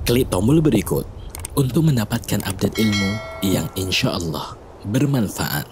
Klik tombol berikut untuk mendapatkan update ilmu yang insya Allah bermanfaat.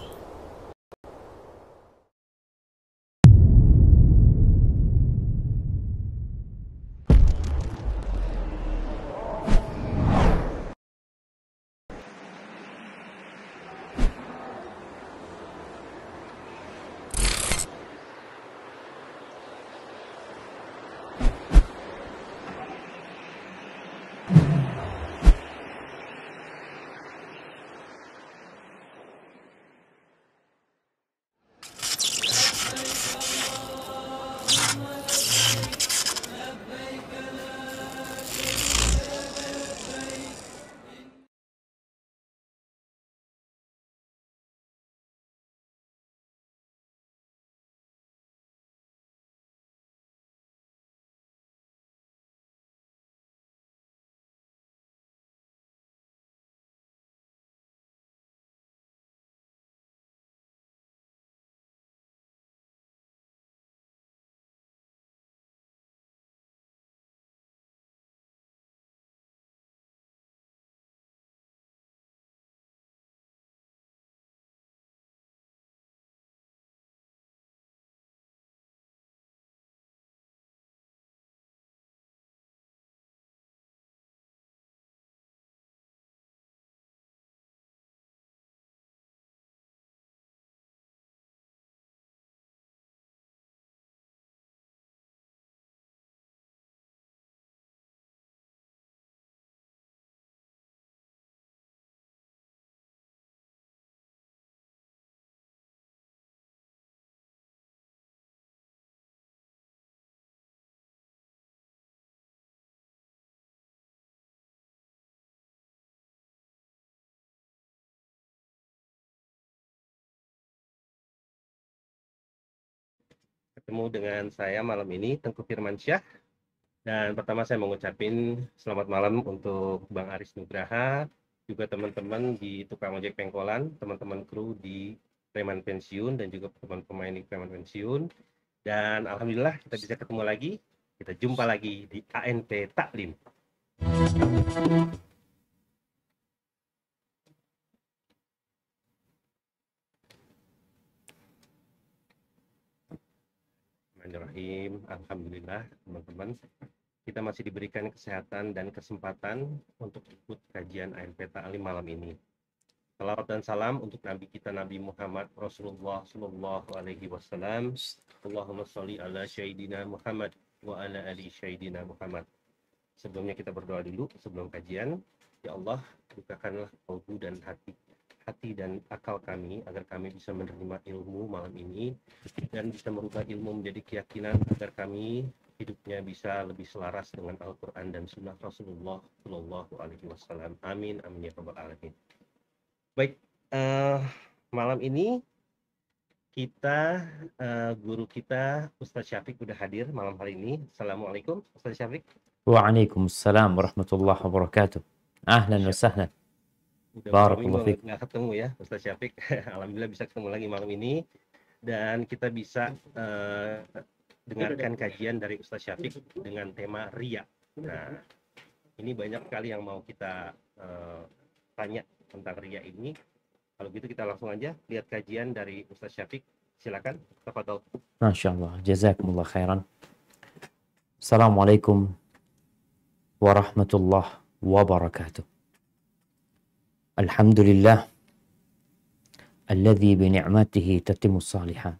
Ketemu dengan saya malam ini, Tengku Firmansyah. Dan pertama saya mau ngucapin selamat malam untuk Bang Aris Nugraha, juga teman-teman di tukang ojek pengkolan, teman-teman kru di preman pensiun, dan juga teman pemain di preman pensiun. Dan alhamdulillah kita bisa ketemu lagi, kita jumpa lagi di ANP Taklim. Bismillahirrahmanirrahim. Alhamdulillah teman-teman, kita masih diberikan kesehatan dan kesempatan untuk ikut kajian ANP Taklim malam ini. Salawat dan salam untuk Nabi kita Nabi Muhammad Rasulullah Sallallahu Alaihi Wasallam. Allahumma sholli ala Sayyidina Muhammad wa ala ali Sayyidina Muhammad. Sebelumnya kita berdoa dulu sebelum kajian. Ya Allah, bukakanlah kalbu dan hati dan akal kami agar kami bisa menerima ilmu malam ini dan bisa merubah ilmu menjadi keyakinan agar kami hidupnya bisa lebih selaras dengan Al-Quran dan Sunnah Rasulullah Sallallahu Alaihi Wasallam. Amin, amin ya rabbal alamin. Baik, malam ini kita guru kita Ustadz Syafiq udah hadir malam hari ini. Assalamualaikum Ustadz Syafiq. Waalaikumsalam warahmatullahi wabarakatuh. Ahlan wa sahlan. Udah Barakallahu minggu fiik. nggak ketemu ya Ustadz Syafiq. Alhamdulillah bisa ketemu lagi malam ini dan kita bisa dengarkan kajian dari Ustadz Syafiq dengan tema Riya. Nah, ini banyak sekali yang mau kita tanya tentang Riya ini. Kalau gitu kita langsung aja lihat kajian dari Ustadz Syafiq. Silakan, tafadhol. Masyaallah, jazakumullah khairan. Assalamualaikum warahmatullahi wabarakatuh. Alhamdulillah alladzi bi ni'matihi tatimmus salihat.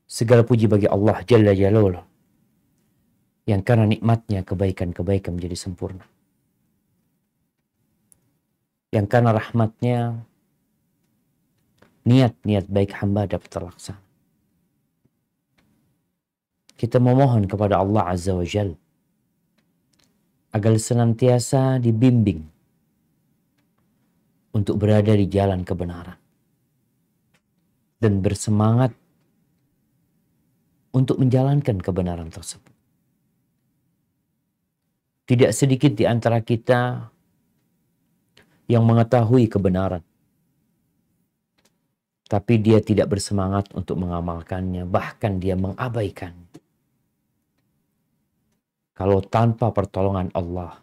Segala puji bagi Allah Jalla Jalaluhu yang karena nikmatnya kebaikan-kebaikan menjadi sempurna. Yang karena rahmatnya niat-niat baik hamba dapat terlaksana. Kita memohon kepada Allah Azza wa Jalla agar senantiasa dibimbing untuk berada di jalan kebenaran dan bersemangat untuk menjalankan kebenaran tersebut. Tidak sedikit di antara kita yang mengetahui kebenaran, tapi dia tidak bersemangat untuk mengamalkannya, bahkan dia mengabaikannya. kalau tanpa pertolongan Allah,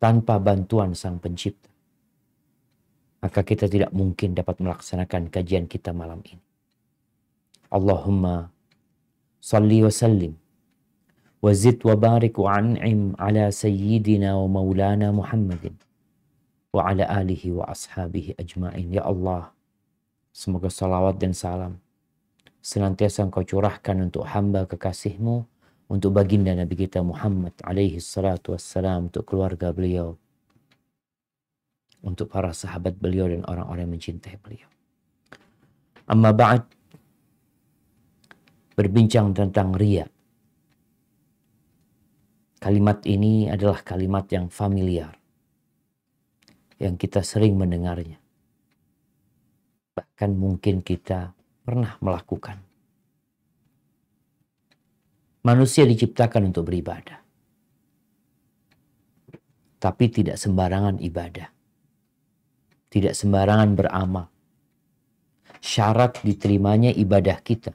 tanpa bantuan Sang Pencipta, maka kita tidak mungkin dapat melaksanakan kajian kita malam ini. Allahumma salli wa sallim wa zid wa barik wa an'im ala sayyidina wa maulana Muhammadin wa ala alihi wa ashabihi ajma'in. Ya Allah, semoga salawat dan salam senantiasa Engkau curahkan untuk hamba kekasih-Mu, untuk baginda Nabi kita Muhammad alaihi salatu wassalam, untuk keluarga beliau, untuk para sahabat beliau dan orang-orang yang mencintai beliau. Amma ba'd, berbincang tentang riya. Kalimat ini adalah kalimat yang familiar, yang kita sering mendengarnya. Bahkan mungkin kita pernah melakukan. Manusia diciptakan untuk beribadah, tapi tidak sembarangan ibadah. Tidak sembarangan beramal. Syarat diterimanya ibadah kita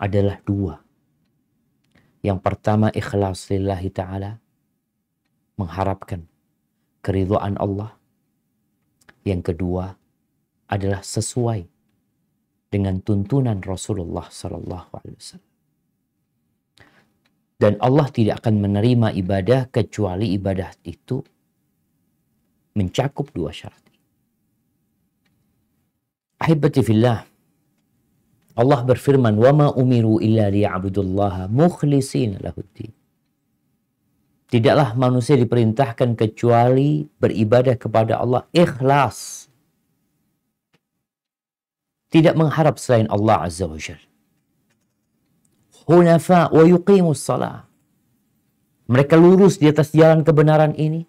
adalah dua. Yang pertama, ikhlas lillahi ta'ala, mengharapkan keridhaan Allah. Yang kedua adalah sesuai dengan tuntunan Rasulullah SAW. Dan Allah tidak akan menerima ibadah kecuali ibadah itu mencakup dua syarat. Ahibati fillah, Allah berfirman, "Wa ma umiru illa liya'budullaha mukhlishina lahuddin." Tidaklah manusia diperintahkan kecuali beribadah kepada Allah ikhlas. Tidak mengharap selain Allah Azza wa Jalla. Hunafa wa yuqimus salah. Mereka lurus di atas jalan kebenaran ini,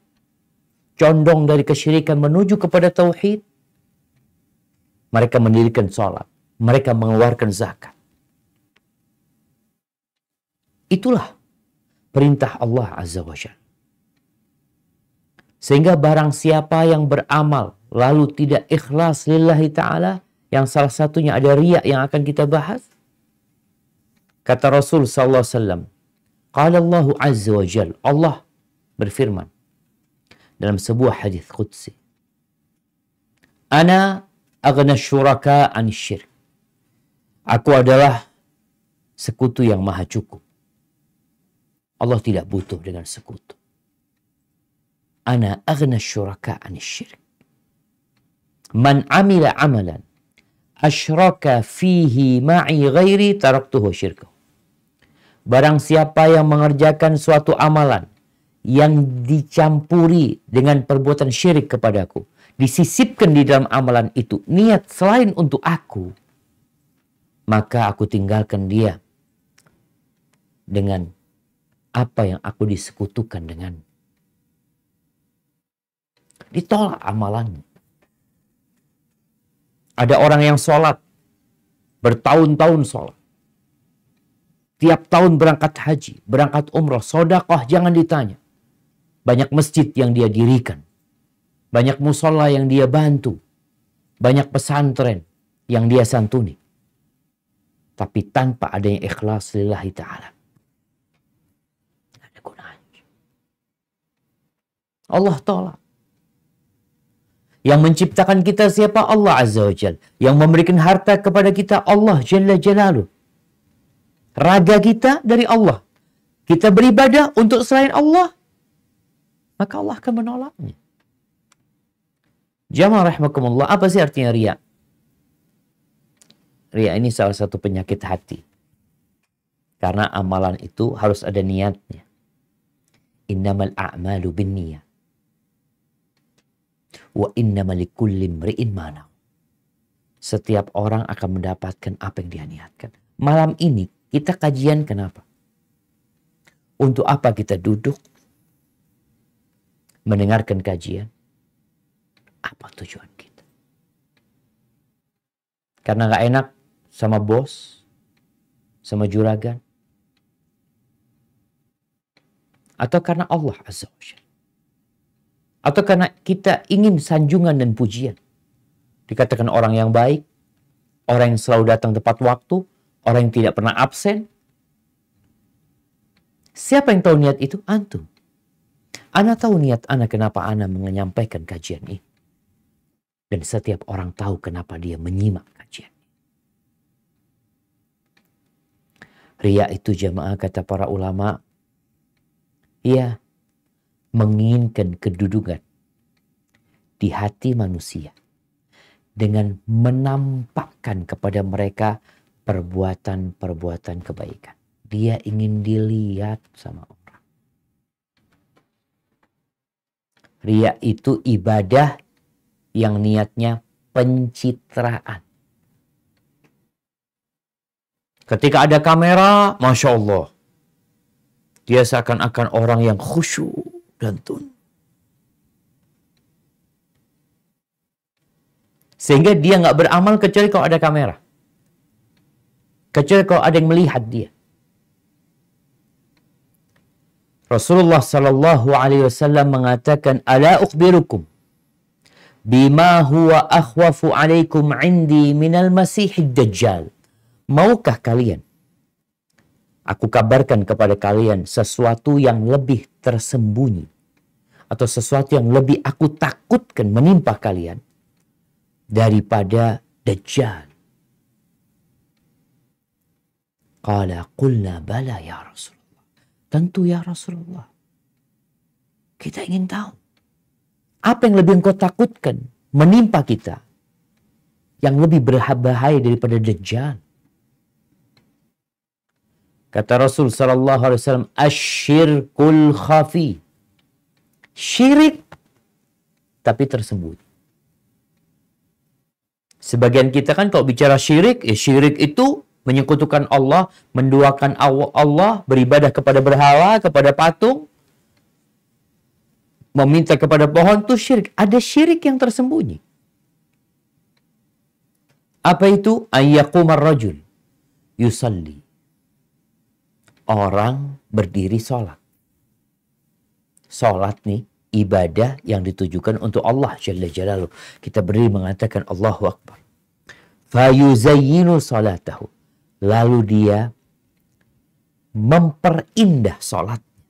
condong dari kesyirikan menuju kepada tauhid. Mereka mendirikan salat, mereka mengeluarkan zakat. Itulah perintah Allah Azza wa Jalla. Sehingga barang siapa yang beramal lalu tidak ikhlas lillahi ta'ala, yang salah satunya ada riya yang akan kita bahas. Kata Rasul sallallahu alaihi wasallam, qala Allah Azza wa Jalla, Allah berfirman dalam sebuah hadis qudsi, "Ana aghna syuraka 'an syirk." Aku adalah sekutu yang maha cukup. Allah tidak butuh dengan sekutu. Ana aghna syuraka 'an syirk. Man 'amila 'amalan asyraka fihi ma'i ghairi taraktuhu syirkahu. Barang siapa yang mengerjakan suatu amalan yang dicampuri dengan perbuatan syirik kepadaku, disisipkan di dalam amalan itu niat selain untuk aku, maka aku tinggalkan dia dengan apa yang aku disekutukan dengan. Ditolak amalannya. Ada orang yang sholat, bertahun-tahun sholat. Tiap tahun berangkat haji, berangkat umroh, sedekah jangan ditanya. Banyak masjid yang dia dirikan. Banyak musola yang dia bantu. Banyak pesantren yang dia santuni. Tapi tanpa adanya ikhlas lillahi ta'ala, tidak ada gunanya. Allah tolak. Yang menciptakan kita siapa? Allah Azza wa Jalla. Yang memberikan harta kepada kita Allah Jalla Jalaluh. Raga kita dari Allah. Kita beribadah untuk selain Allah, maka Allah akan menolaknya. Jamaah rahimakumullah, apa sih artinya riya? Riya ini salah satu penyakit hati. Karena amalan itu harus ada niatnya. Innamal a'malu binniyah. Wa innama likulli imri'in ma nawa. Setiap orang akan mendapatkan apa yang dia niatkan. Malam ini kita kajian kenapa? Untuk apa kita duduk mendengarkan kajian? Apa tujuan kita? Karena gak enak sama bos, sama juragan, atau karena Allah Azza wa Jalla, atau karena kita ingin sanjungan dan pujian. Dikatakan orang yang baik, orang yang selalu datang tepat waktu, orang yang tidak pernah absen. Siapa yang tahu niat itu? Antum. Ana tahu niat ana kenapa ana menyampaikan kajian ini. Dan setiap orang tahu kenapa dia menyimak kajian. Riya itu jamaah kata para ulama, ia menginginkan kedudukan di hati manusia dengan menampakkan kepada mereka perbuatan-perbuatan kebaikan. Dia ingin dilihat sama orang. Riya itu ibadah yang niatnya pencitraan. Ketika ada kamera, Masya Allah, dia seakan-akan orang yang khusyuk dan tunduk. Sehingga dia nggak beramal kecuali kalau ada kamera. Kecuali kalau ada yang melihat dia. Rasulullah Sallallahu Alaihi Wasallam mengatakan, "Ala ukhbirukum bima huwa akhwafu alaikum indi minal masihid dajjal." Maukah kalian aku kabarkan kepada kalian sesuatu yang lebih tersembunyi atau sesuatu yang lebih aku takutkan menimpa kalian daripada Dajjal? Qala qulna bala ya Rasulullah. Tentu ya Rasulullah. Kita ingin tahu. Apa yang lebih engkau takutkan menimpa kita yang lebih berbahaya daripada Dajjal? Kata Rasul sallallahu alaihi wasallam, asyirkul khafi. Syirik tapi tersembunyi. Sebagian kita kan kalau bicara syirik, syirik itu menyekutukan Allah, menduakan Allah, beribadah kepada berhala, kepada patung, meminta kepada pohon, itu syirik. Ada syirik yang tersembunyi. Apa itu? Ayyaqumar rajul yusalli. Orang berdiri sholat. Sholat nih, ibadah yang ditujukan untuk Allah Jalla Jalaluh. Kita berdiri mengatakan Allahu Akbar. Fayuzayyinu salatahu. Lalu dia memperindah sholatnya.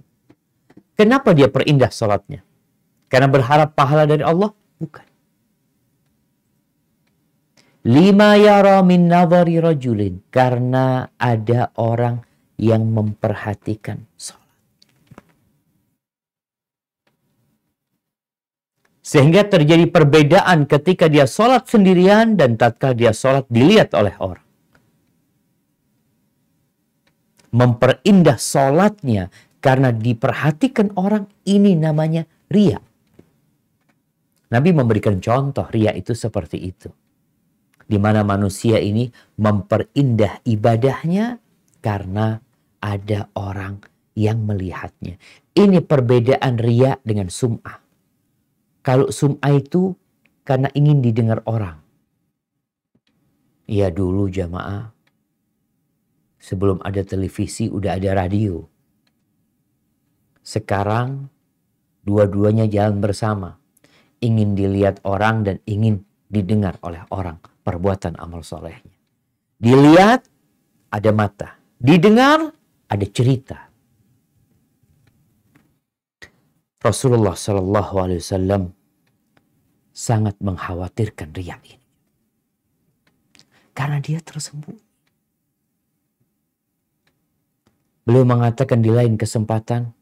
Kenapa dia perindah sholatnya? Karena berharap pahala dari Allah? Bukan. Lima yara min nadhari rajulin. Karena ada orang yang memperhatikan sholat. Sehingga terjadi perbedaan ketika dia sholat sendirian dan tatkala dia sholat dilihat oleh orang. Memperindah sholatnya karena diperhatikan orang, ini namanya riya. Nabi memberikan contoh riya itu seperti itu. Di mana manusia ini memperindah ibadahnya karena ada orang yang melihatnya. Ini perbedaan riya dengan sum'ah. Kalau sum'ah itu karena ingin didengar orang. Ya dulu jamaah, sebelum ada televisi udah ada radio. Sekarang dua-duanya jalan bersama. Ingin dilihat orang dan ingin didengar oleh orang perbuatan amal solehnya. Dilihat ada mata, didengar ada cerita. Rasulullah Sallallahu Alaihi Wasallam sangat mengkhawatirkan riya ini. Karena dia tersembunyi. Beliau mengatakan di lain kesempatan,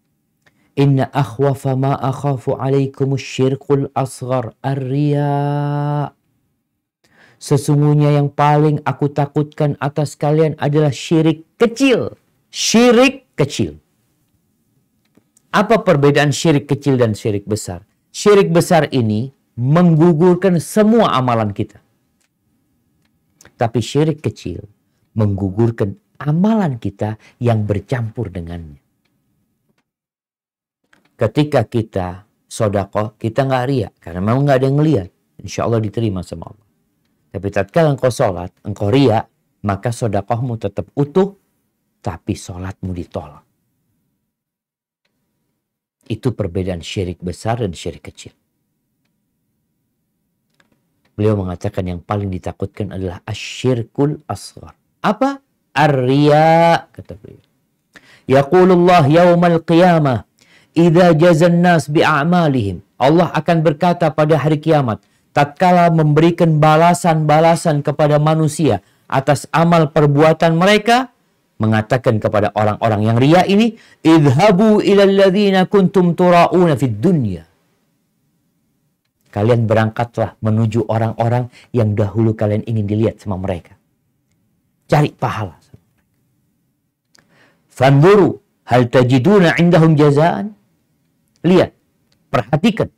Inna akhwafa ma akhafu alaikumus syirkul asghar ar-riya. Sesungguhnya yang paling aku takutkan atas kalian adalah syirik kecil. Syirik kecil. Apa perbedaan syirik kecil dan syirik besar? Syirik besar ini menggugurkan semua amalan kita. Tapi syirik kecil menggugurkan amalan kita yang bercampur dengannya. Ketika kita sedekah, kita nggak riya. Karena memang nggak ada yang ngelihat. Insya Allah diterima sama Allah. Tapi tatkala engkau sholat, engkau riya, maka sedekahmu tetap utuh, tapi sholatmu ditolak. Itu perbedaan syirik besar dan syirik kecil. Beliau mengatakan yang paling ditakutkan adalah asyirkul asghar. Apa? Ar-riya, kata beliau. Yaqulullah yaumal qiyamah idza jazan nas bi'amalihim. Allah akan berkata pada hari kiamat tatkala memberikan balasan-balasan kepada manusia atas amal perbuatan mereka, mengatakan kepada orang-orang yang riya ini, idhabu ilal ladzina kuntum turauna fid dunya. Kalian berangkatlah menuju orang-orang yang dahulu kalian ingin dilihat sama mereka. Cari pahala. Fanzuru hal tajiduna indahum jazaan. Lihat, perhatikan.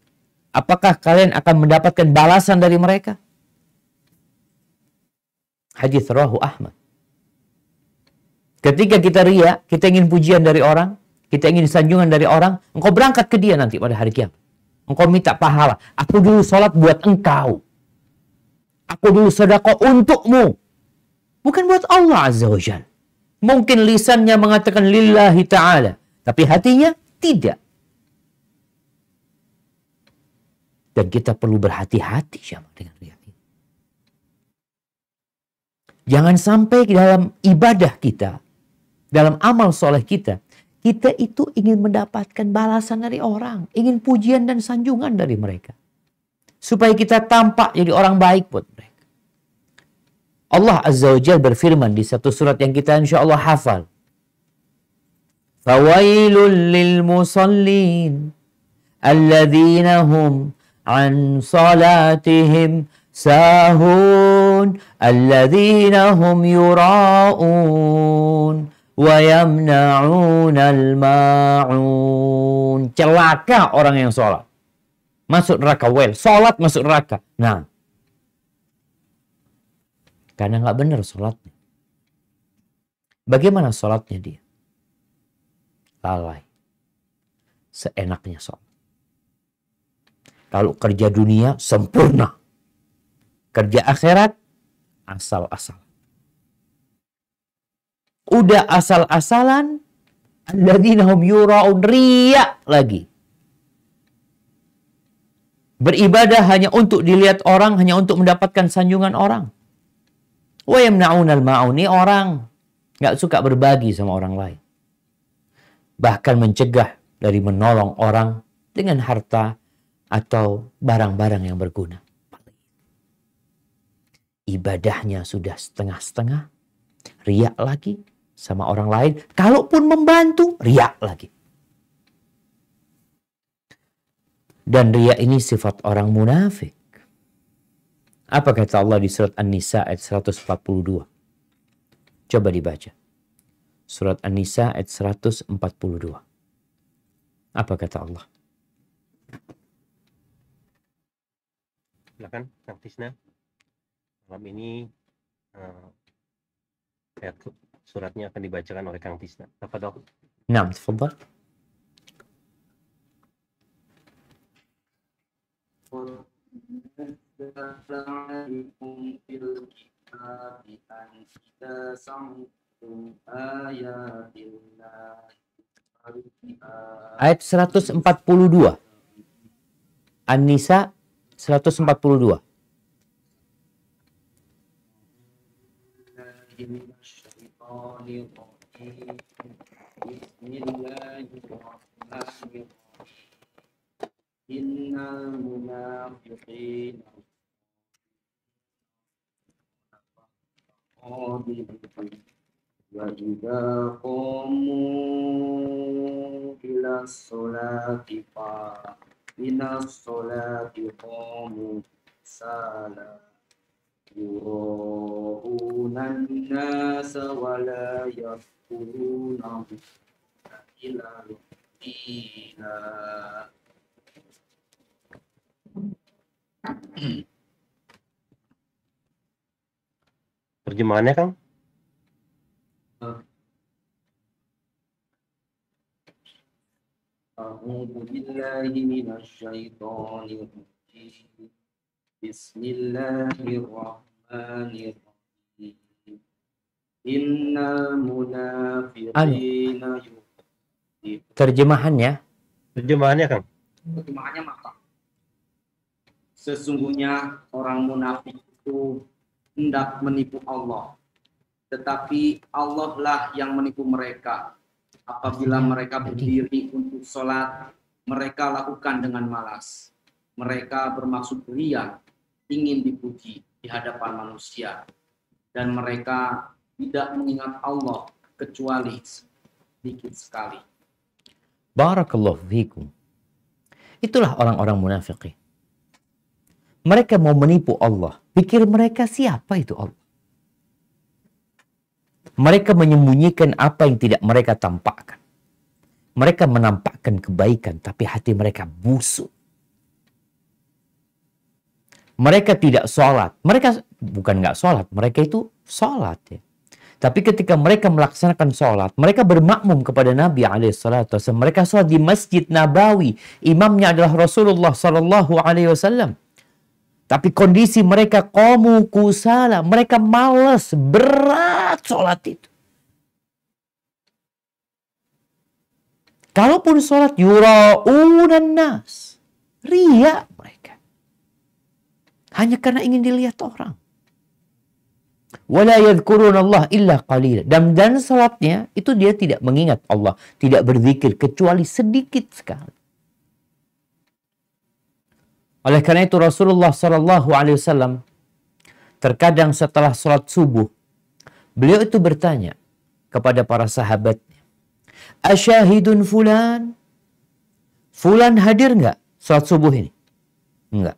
Apakah kalian akan mendapatkan balasan dari mereka? Hadits rawahu Ahmad. Ketika kita riya, kita ingin pujian dari orang, kita ingin sanjungan dari orang, engkau berangkat ke dia nanti pada hari kiamat. Engkau minta pahala. Aku dulu sholat buat engkau. Aku dulu sedekah untukmu. Bukan buat Allah Azza wa Jalla. Mungkin lisannya mengatakan lillahi ta'ala. Tapi hatinya tidak. Dan kita perlu berhati-hati dengan riya ini. Jangan sampai dalam ibadah kita, dalam amal soleh kita, kita itu ingin mendapatkan balasan dari orang. Ingin pujian dan sanjungan dari mereka. Supaya kita tampak jadi orang baik buat mereka. Allah Azza wa Jalla berfirman di satu surat yang kita insya Allah hafal. Fawailul lil musallin alladzina hum an salatihim sahun alladzina hum yura'un wa yamna'unal ma'un. Celaka orang yang sholat. Masuk neraka. Sholat masuk neraka. Nah. Karena nggak benar sholatnya. Bagaimana sholatnya dia? Lalai. Seenaknya sholat. Kalau kerja dunia sempurna. Kerja akhirat asal-asalan. Udah asal-asalan. Alladzina hum yura'un, riya lagi. Beribadah hanya untuk dilihat orang, hanya untuk mendapatkan sanjungan orang. Wa yamna'unal ma'un, ini orang nggak suka berbagi sama orang lain. Bahkan mencegah dari menolong orang dengan harta atau barang-barang yang berguna. Ibadahnya sudah setengah-setengah, riya lagi sama orang lain. Kalaupun membantu, riya lagi. Dan riya ini sifat orang munafik. Apa kata Allah di surat An-Nisa ayat 142? Coba dibaca. Surat An-Nisa ayat 142. Apa kata Allah? Silakan, Kang Tisna. Malam ini ayat suratnya akan dibacakan oleh Kang Tisna. Tafadhol. Naam, tafadhol. Ayat 142. An-Nisa 142. Innal munafiqina wa idza qamu ila sholati fa minas sholati qamu sala yuraunan nasa wa la yaquluna illa ila. Terjemahannya, Kang? A'udzu billahi minasy syaithanir rajim. Bismillahirrahmanirrahim. Innal munafiqina Terjemahannya? Terjemahannya, Kang? Terjemahannya maka sesungguhnya orang munafik itu hendak menipu Allah, tetapi Allah lah yang menipu mereka. Apabila Artinya, mereka berdiri untuk sholat, mereka lakukan dengan malas. Mereka bermaksud ria, ingin dipuji di hadapan manusia. Dan mereka tidak mengingat Allah kecuali sedikit sekali. Barakallahu fikum. Itulah orang-orang munafik. Mereka mau menipu Allah. Pikir mereka siapa itu Allah? Mereka menyembunyikan apa yang tidak mereka tampakkan. Mereka menampakkan kebaikan, tapi hati mereka busuk. Mereka tidak sholat. Mereka bukan nggak sholat, mereka itu sholat ya. Tapi ketika mereka melaksanakan sholat, mereka bermakmum kepada Nabi SAW. Mereka sholat di Masjid Nabawi. Imamnya adalah Rasulullah SAW. Tapi kondisi mereka qamu kusala. Mereka malas, berat sholat itu. Kalaupun sholat yura'unan nas. Riya mereka. Hanya karena ingin dilihat orang. Wala yadhkurun Allah illa qalila. Dan salatnya itu dia tidak mengingat Allah, tidak berzikir kecuali sedikit sekali. Oleh karena itu Rasulullah SAW terkadang setelah salat subuh beliau itu bertanya kepada para sahabatnya, "Asyahidun fulan? Fulan hadir nggak salat subuh ini?" Enggak.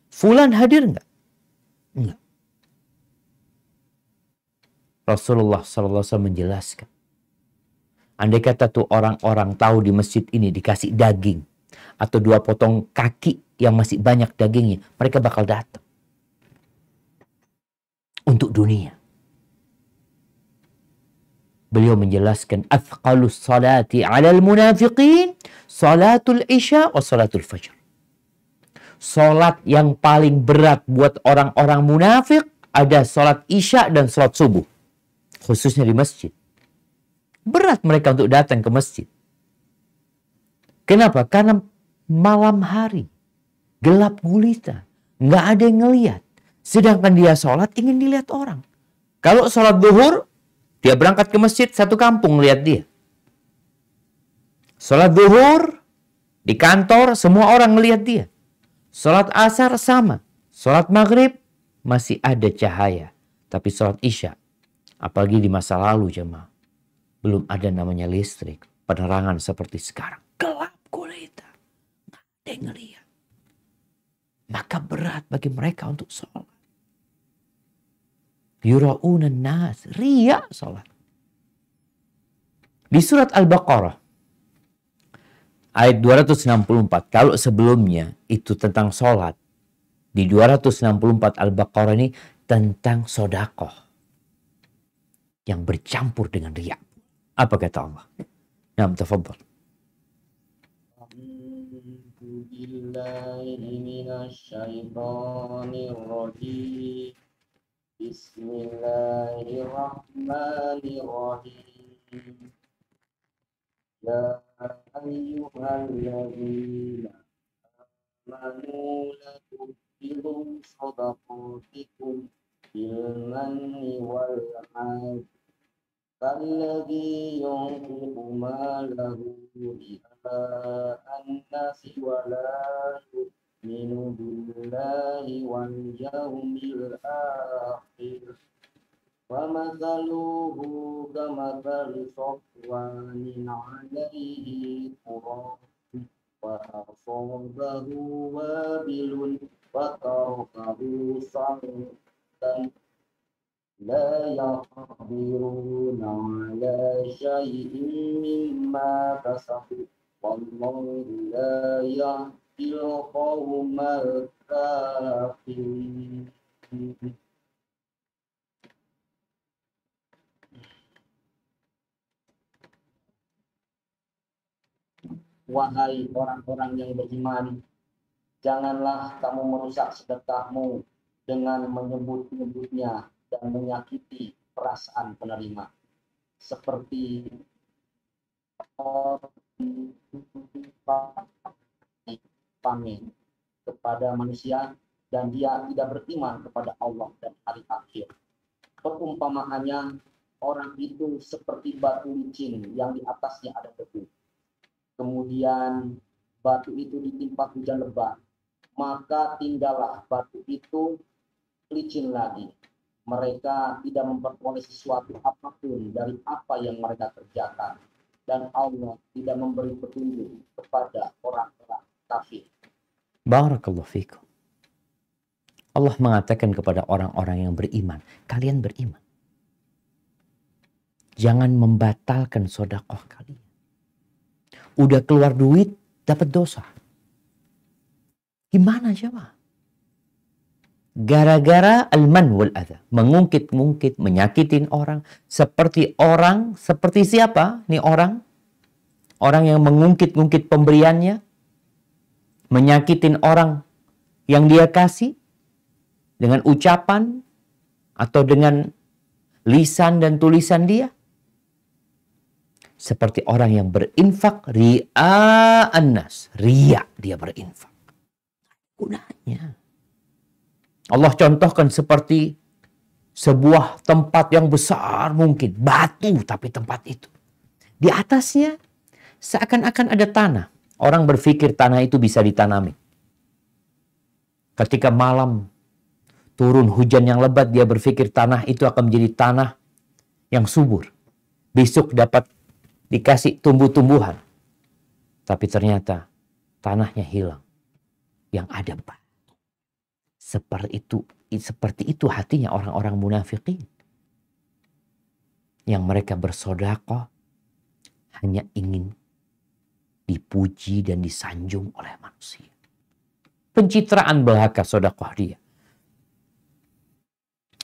"Fulan hadir nggak?" Enggak. Rasulullah SAW menjelaskan, andai kata tuh orang-orang tahu di masjid ini dikasih daging atau 2 potong kaki yang masih banyak dagingnya, mereka bakal datang untuk dunia. Beliau menjelaskan, athqalus salati 'alal munafiqin salatul isya wa salatul fajr. Salat yang paling berat buat orang-orang munafik ada salat isya dan salat subuh. Khususnya di masjid. Berat mereka untuk datang ke masjid. Kenapa? Karena malam hari. Gelap gulita. Nggak ada yang ngeliat. Sedangkan dia sholat ingin dilihat orang. Kalau sholat zuhur, dia berangkat ke masjid, satu kampung lihat dia. Sholat zuhur, di kantor, semua orang melihat dia. Sholat asar sama. Sholat maghrib, masih ada cahaya. Tapi sholat isya, apalagi di masa lalu jemaah, belum ada namanya listrik, penerangan seperti sekarang. Gelap gulita. Nggak ada yang ngeliat. Maka berat bagi mereka untuk sholat. Yura'unan nas. Riya sholat. Di surat Al-Baqarah. Ayat 264. Kalau sebelumnya itu tentang sholat. Di 264 Al-Baqarah ini tentang sodakoh. Yang bercampur dengan riya. Apa kata Allah? Naam, tafadhal. Bismillahirrahmanirrahim. Ya ayyuhalladzina amanu la tubtilu shadaqatikum bil manni wal 'adh kalladzi yunfiqu malahu ri'a an-nasi wa la yu'minu billahi wal yawmil akhir wa mathaluhu kamathali safwanin 'alayhi turab wa asabahu wabilun wa tarakahu sa'dan لا يقدرون على شيء مما كسبوا والله لا يهدي القوم الكافرين. Wahai orang-orang yang beriman, janganlah kamu merusak sedekahmu dengan menyebut-nyebutnya dan menyakiti perasaan penerima, seperti pamer kepada manusia dan dia tidak beriman kepada Allah dan hari akhir. Perumpamaannya orang orang itu seperti batu licin yang di atasnya ada debu. Kemudian batu itu ditimpa hujan lebat, maka tinggallah batu itu licin lagi. Mereka tidak memperoleh sesuatu apapun dari apa yang mereka kerjakan. Dan Allah tidak memberi petunjuk kepada orang-orang kafir. Barakallahu fikum. Allah mengatakan kepada orang-orang yang beriman, kalian beriman. Jangan membatalkan sedekah kalian. Udah keluar duit, dapat dosa. Gimana coba? Gara-gara al-man wal adha. Mengungkit-ungkit, menyakitin orang. Seperti siapa nih orang? Orang yang mengungkit-ungkit pemberiannya. Menyakitin orang yang dia kasih. Dengan ucapan. Atau dengan lisan dan tulisan dia. Seperti orang yang berinfak. Ria'an nas. Ria' dia berinfak. Gunanya. Allah contohkan seperti sebuah tempat yang besar mungkin. Batu tapi tempat itu. Di atasnya seakan-akan ada tanah. Orang berpikir tanah itu bisa ditanami. Ketika malam turun hujan yang lebat, dia berpikir tanah itu akan menjadi tanah yang subur. Besok dapat dikasih tumbuh-tumbuhan. Tapi ternyata tanahnya hilang. Yang ada batu. Seperti itu hatinya orang-orang munafikin. Yang mereka bersedekah hanya ingin dipuji dan disanjung oleh manusia. Pencitraan belaka sedekah dia.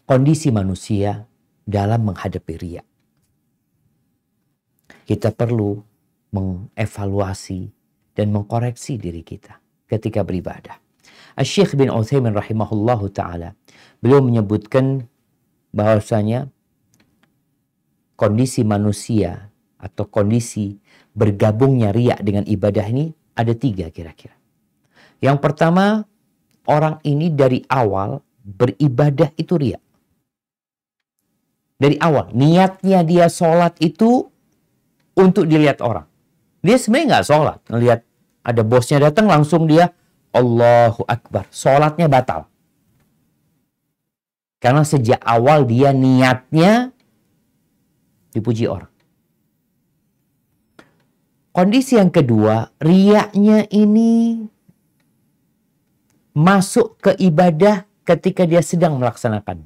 Kondisi manusia dalam menghadapi riya. Kita perlu mengevaluasi dan mengkoreksi diri kita ketika beribadah. Asy-Syaikh bin Utsaimin rahimahullahu ta'ala, beliau menyebutkan bahwasanya kondisi manusia atau kondisi bergabungnya riya dengan ibadah ini ada 3 kira-kira. Yang pertama, orang ini dari awal beribadah itu riya. Dari awal, niatnya dia sholat itu untuk dilihat orang. Dia sebenarnya nggak sholat. Ngelihat ada bosnya datang langsung dia Allahu Akbar. Sholatnya batal. Karena sejak awal dia niatnya dipuji orang. Kondisi yang kedua, riyaknya ini masuk ke ibadah ketika dia sedang melaksanakan.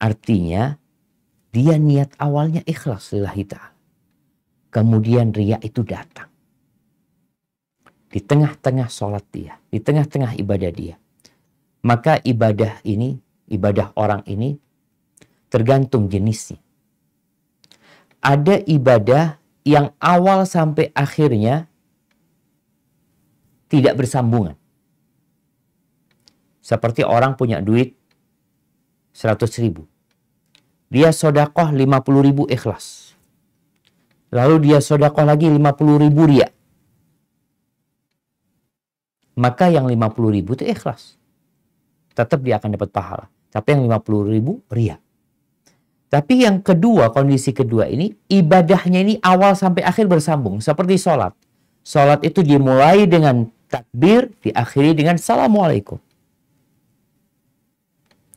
Artinya, dia niat awalnya ikhlas lillahi ta'ala. Kemudian riya itu datang. Di tengah-tengah sholat dia, di tengah-tengah ibadah dia. Maka ibadah orang ini tergantung jenisnya. Ada ibadah yang awal sampai akhirnya tidak bersambungan. Seperti orang punya duit 100.000. Dia sedekah 50.000 ikhlas. Lalu dia sedekah lagi 50.000 riya. Maka yang 50.000 itu ikhlas. Tetap dia akan dapat pahala. Tapi yang 50.000 riya. Tapi yang kedua, kondisi kedua ini, ibadahnya ini awal sampai akhir bersambung. Seperti sholat. Sholat itu dimulai dengan takbir, diakhiri dengan assalamualaikum.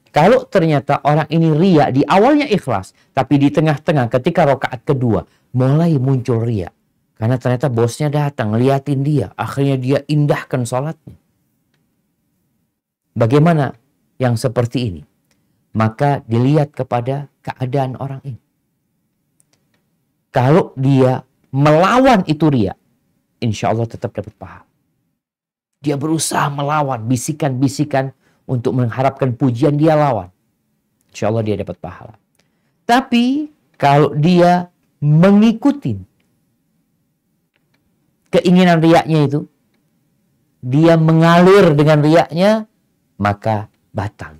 Kalau ternyata orang ini riya, di awalnya ikhlas. Tapi di tengah-tengah ketika rakaat kedua, mulai muncul riya. Karena ternyata bosnya datang, ngeliatin dia. Akhirnya dia indahkan sholatnya. Bagaimana yang seperti ini? Maka dilihat kepada keadaan orang ini. Kalau dia melawan itu riya, insya Allah tetap dapat pahala. Dia berusaha melawan bisikan-bisikan untuk mengharapkan pujian, dia lawan. Insya Allah dia dapat pahala. Tapi kalau dia mengikuti keinginan riyaknya itu, dia mengalir dengan riyaknya, maka batal.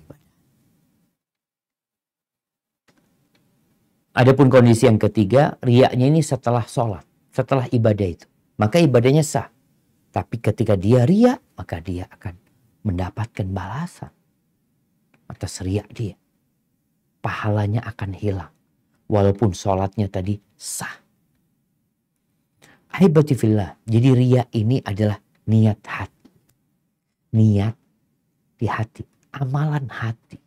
Adapun kondisi yang ketiga, riyaknya ini setelah sholat, setelah ibadah itu. Maka ibadahnya sah. Tapi ketika dia riya, maka dia akan mendapatkan balasan atas riya dia. Pahalanya akan hilang. walaupun sholatnya tadi sah. Ahibati fillah. Jadi riya ini adalah niat hati. Niat di hati. Amalan hati.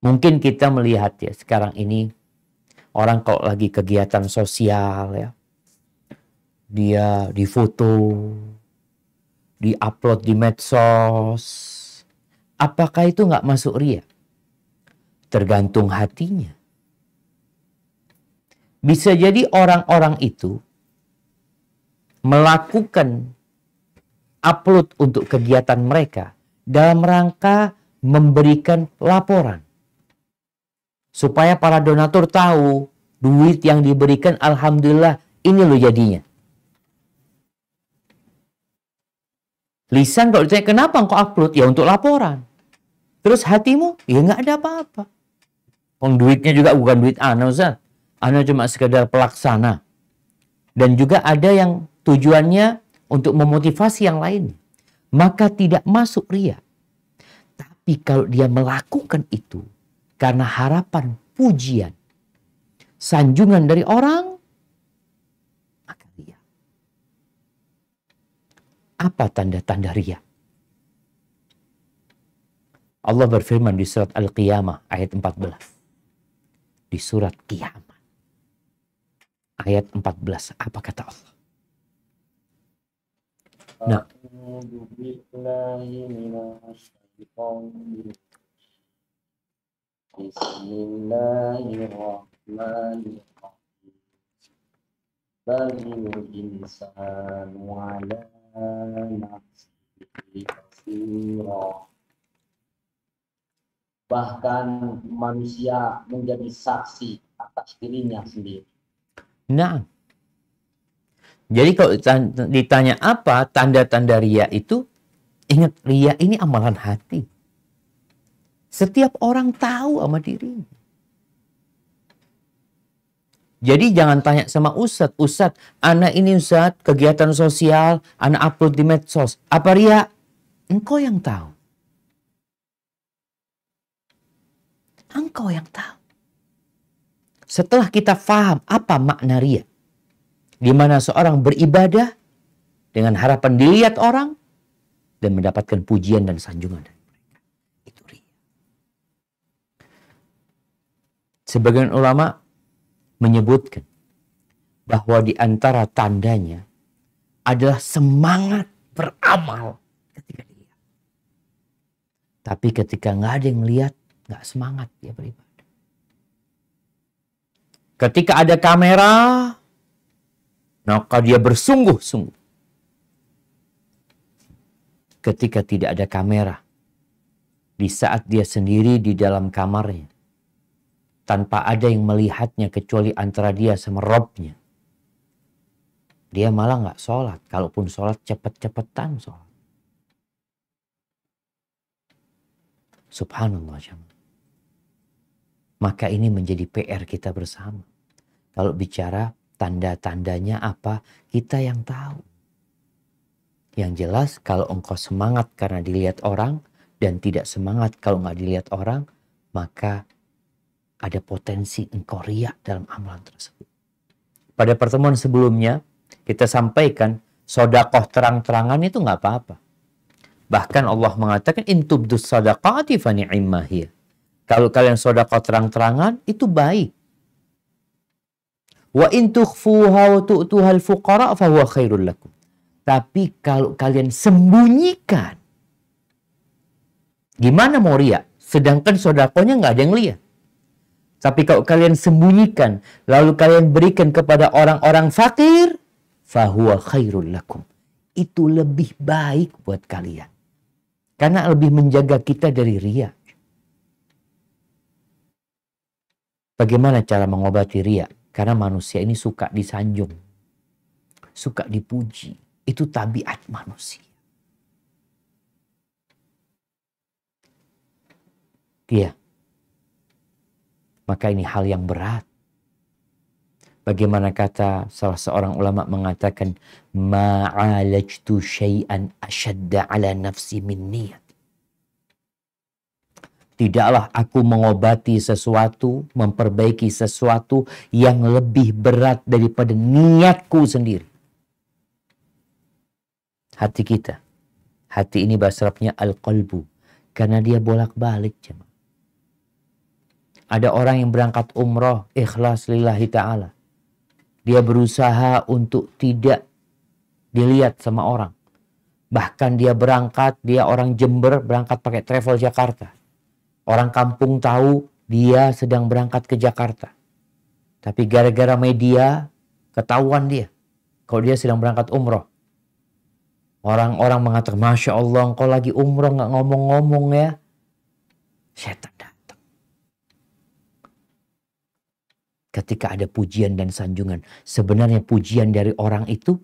Mungkin kita melihat ya sekarang ini orang kalau lagi kegiatan sosial ya. Dia difoto, diupload di medsos. Apakah itu nggak masuk riya? Tergantung hatinya. Bisa jadi orang-orang itu melakukan upload untuk kegiatan mereka dalam rangka memberikan laporan. Supaya para donatur tahu duit yang diberikan alhamdulillah ini loh jadinya. Lisan kalau ditanya kenapa engkau upload? Ya untuk laporan. Terus hatimu? Ya nggak ada apa-apa. Duitnya juga bukan duit ana Ustaz. Ana cuma sekedar pelaksana. Dan juga ada yang tujuannya untuk memotivasi yang lain. Maka tidak masuk riya. Tapi kalau dia melakukan itu karena harapan pujian, sanjungan dari orang, maka riya. Apa tanda-tanda riya? Allah berfirman di surat Al-Qiyamah ayat 14. Di surat Kiamat. Ayat 14. Apa kata Allah? Nah. Bismillahirrahmanirrahim. Balil insanu ala nafsihi basira. Bahkan manusia menjadi saksi atas dirinya sendiri. Nah. Jadi kalau ditanya apa tanda-tanda riya itu, ingat riya ini amalan hati. Setiap orang tahu sama dirinya. Jadi jangan tanya sama Ustadz, Ustadz, anak ini Ustadz, kegiatan sosial, anak upload di medsos. Apa riya? Engkau yang tahu. Engkau yang tahu. Setelah kita faham apa makna riya, di mana seorang beribadah dengan harapan dilihat orang dan mendapatkan pujian dan sanjungan dari mereka. Itu riya. Sebagian ulama menyebutkan bahwa di antara tandanya adalah semangat beramal ketika dilihat. Tapi ketika nggak ada yang melihat, nggak semangat dia beribadah. Ketika ada kamera, maka dia bersungguh-sungguh. Ketika tidak ada kamera, di saat dia sendiri di dalam kamarnya, tanpa ada yang melihatnya kecuali antara dia sama Robnya, dia malah nggak sholat. Kalaupun sholat, cepet-cepetan sholat. Subhanallah. Maka ini menjadi PR kita bersama. Kalau bicara tanda-tandanya apa, kita yang tahu. Yang jelas kalau engkau semangat karena dilihat orang dan tidak semangat kalau nggak dilihat orang, maka ada potensi engkau riya dalam amalan tersebut. Pada pertemuan sebelumnya kita sampaikan sedekah terang-terangan itu nggak apa-apa. Bahkan Allah mengatakan in tubdus shadaqati fa ni'ma hiya. Kalau kalian sedekah terang-terangan itu baik. Wa in tukhfuha wa tu'tuhal fuqara fa huwa khairul lakum. Tapi kalau kalian sembunyikan, gimana mau riya? Sedangkan sedekahnya nggak ada yang lihat. Tapi kalau kalian sembunyikan, lalu kalian berikan kepada orang-orang fakir, fa huwa khairul lakum. Itu lebih baik buat kalian. Karena lebih menjaga kita dari riya. Bagaimana cara mengobati riya? Karena manusia ini suka disanjung. Suka dipuji. Itu tabiat manusia. Iya. Maka ini hal yang berat. Bagaimana kata salah seorang ulama mengatakan, ma'alajtu syai'an ashadda ala nafsi min niyat. tidaklah aku mengobati sesuatu, memperbaiki sesuatu yang lebih berat daripada niatku sendiri. Hati kita. Hati ini bahasa Arabnya al-qalbu. Karena dia bolak-balik. Ada orang yang berangkat umroh, ikhlas lillahi ta'ala. Dia berusaha untuk tidak dilihat sama orang. Bahkan dia berangkat, dia orang Jember, berangkat pakai travel Jakarta. Orang kampung tahu dia sedang berangkat ke Jakarta. Tapi gara-gara media, ketahuan dia. Kalau dia sedang berangkat umroh. Orang-orang mengatakan, Masya Allah, engkau lagi umroh nggak ngomong-ngomong ya. Setan datang. Ketika ada pujian dan sanjungan, sebenarnya pujian dari orang itu,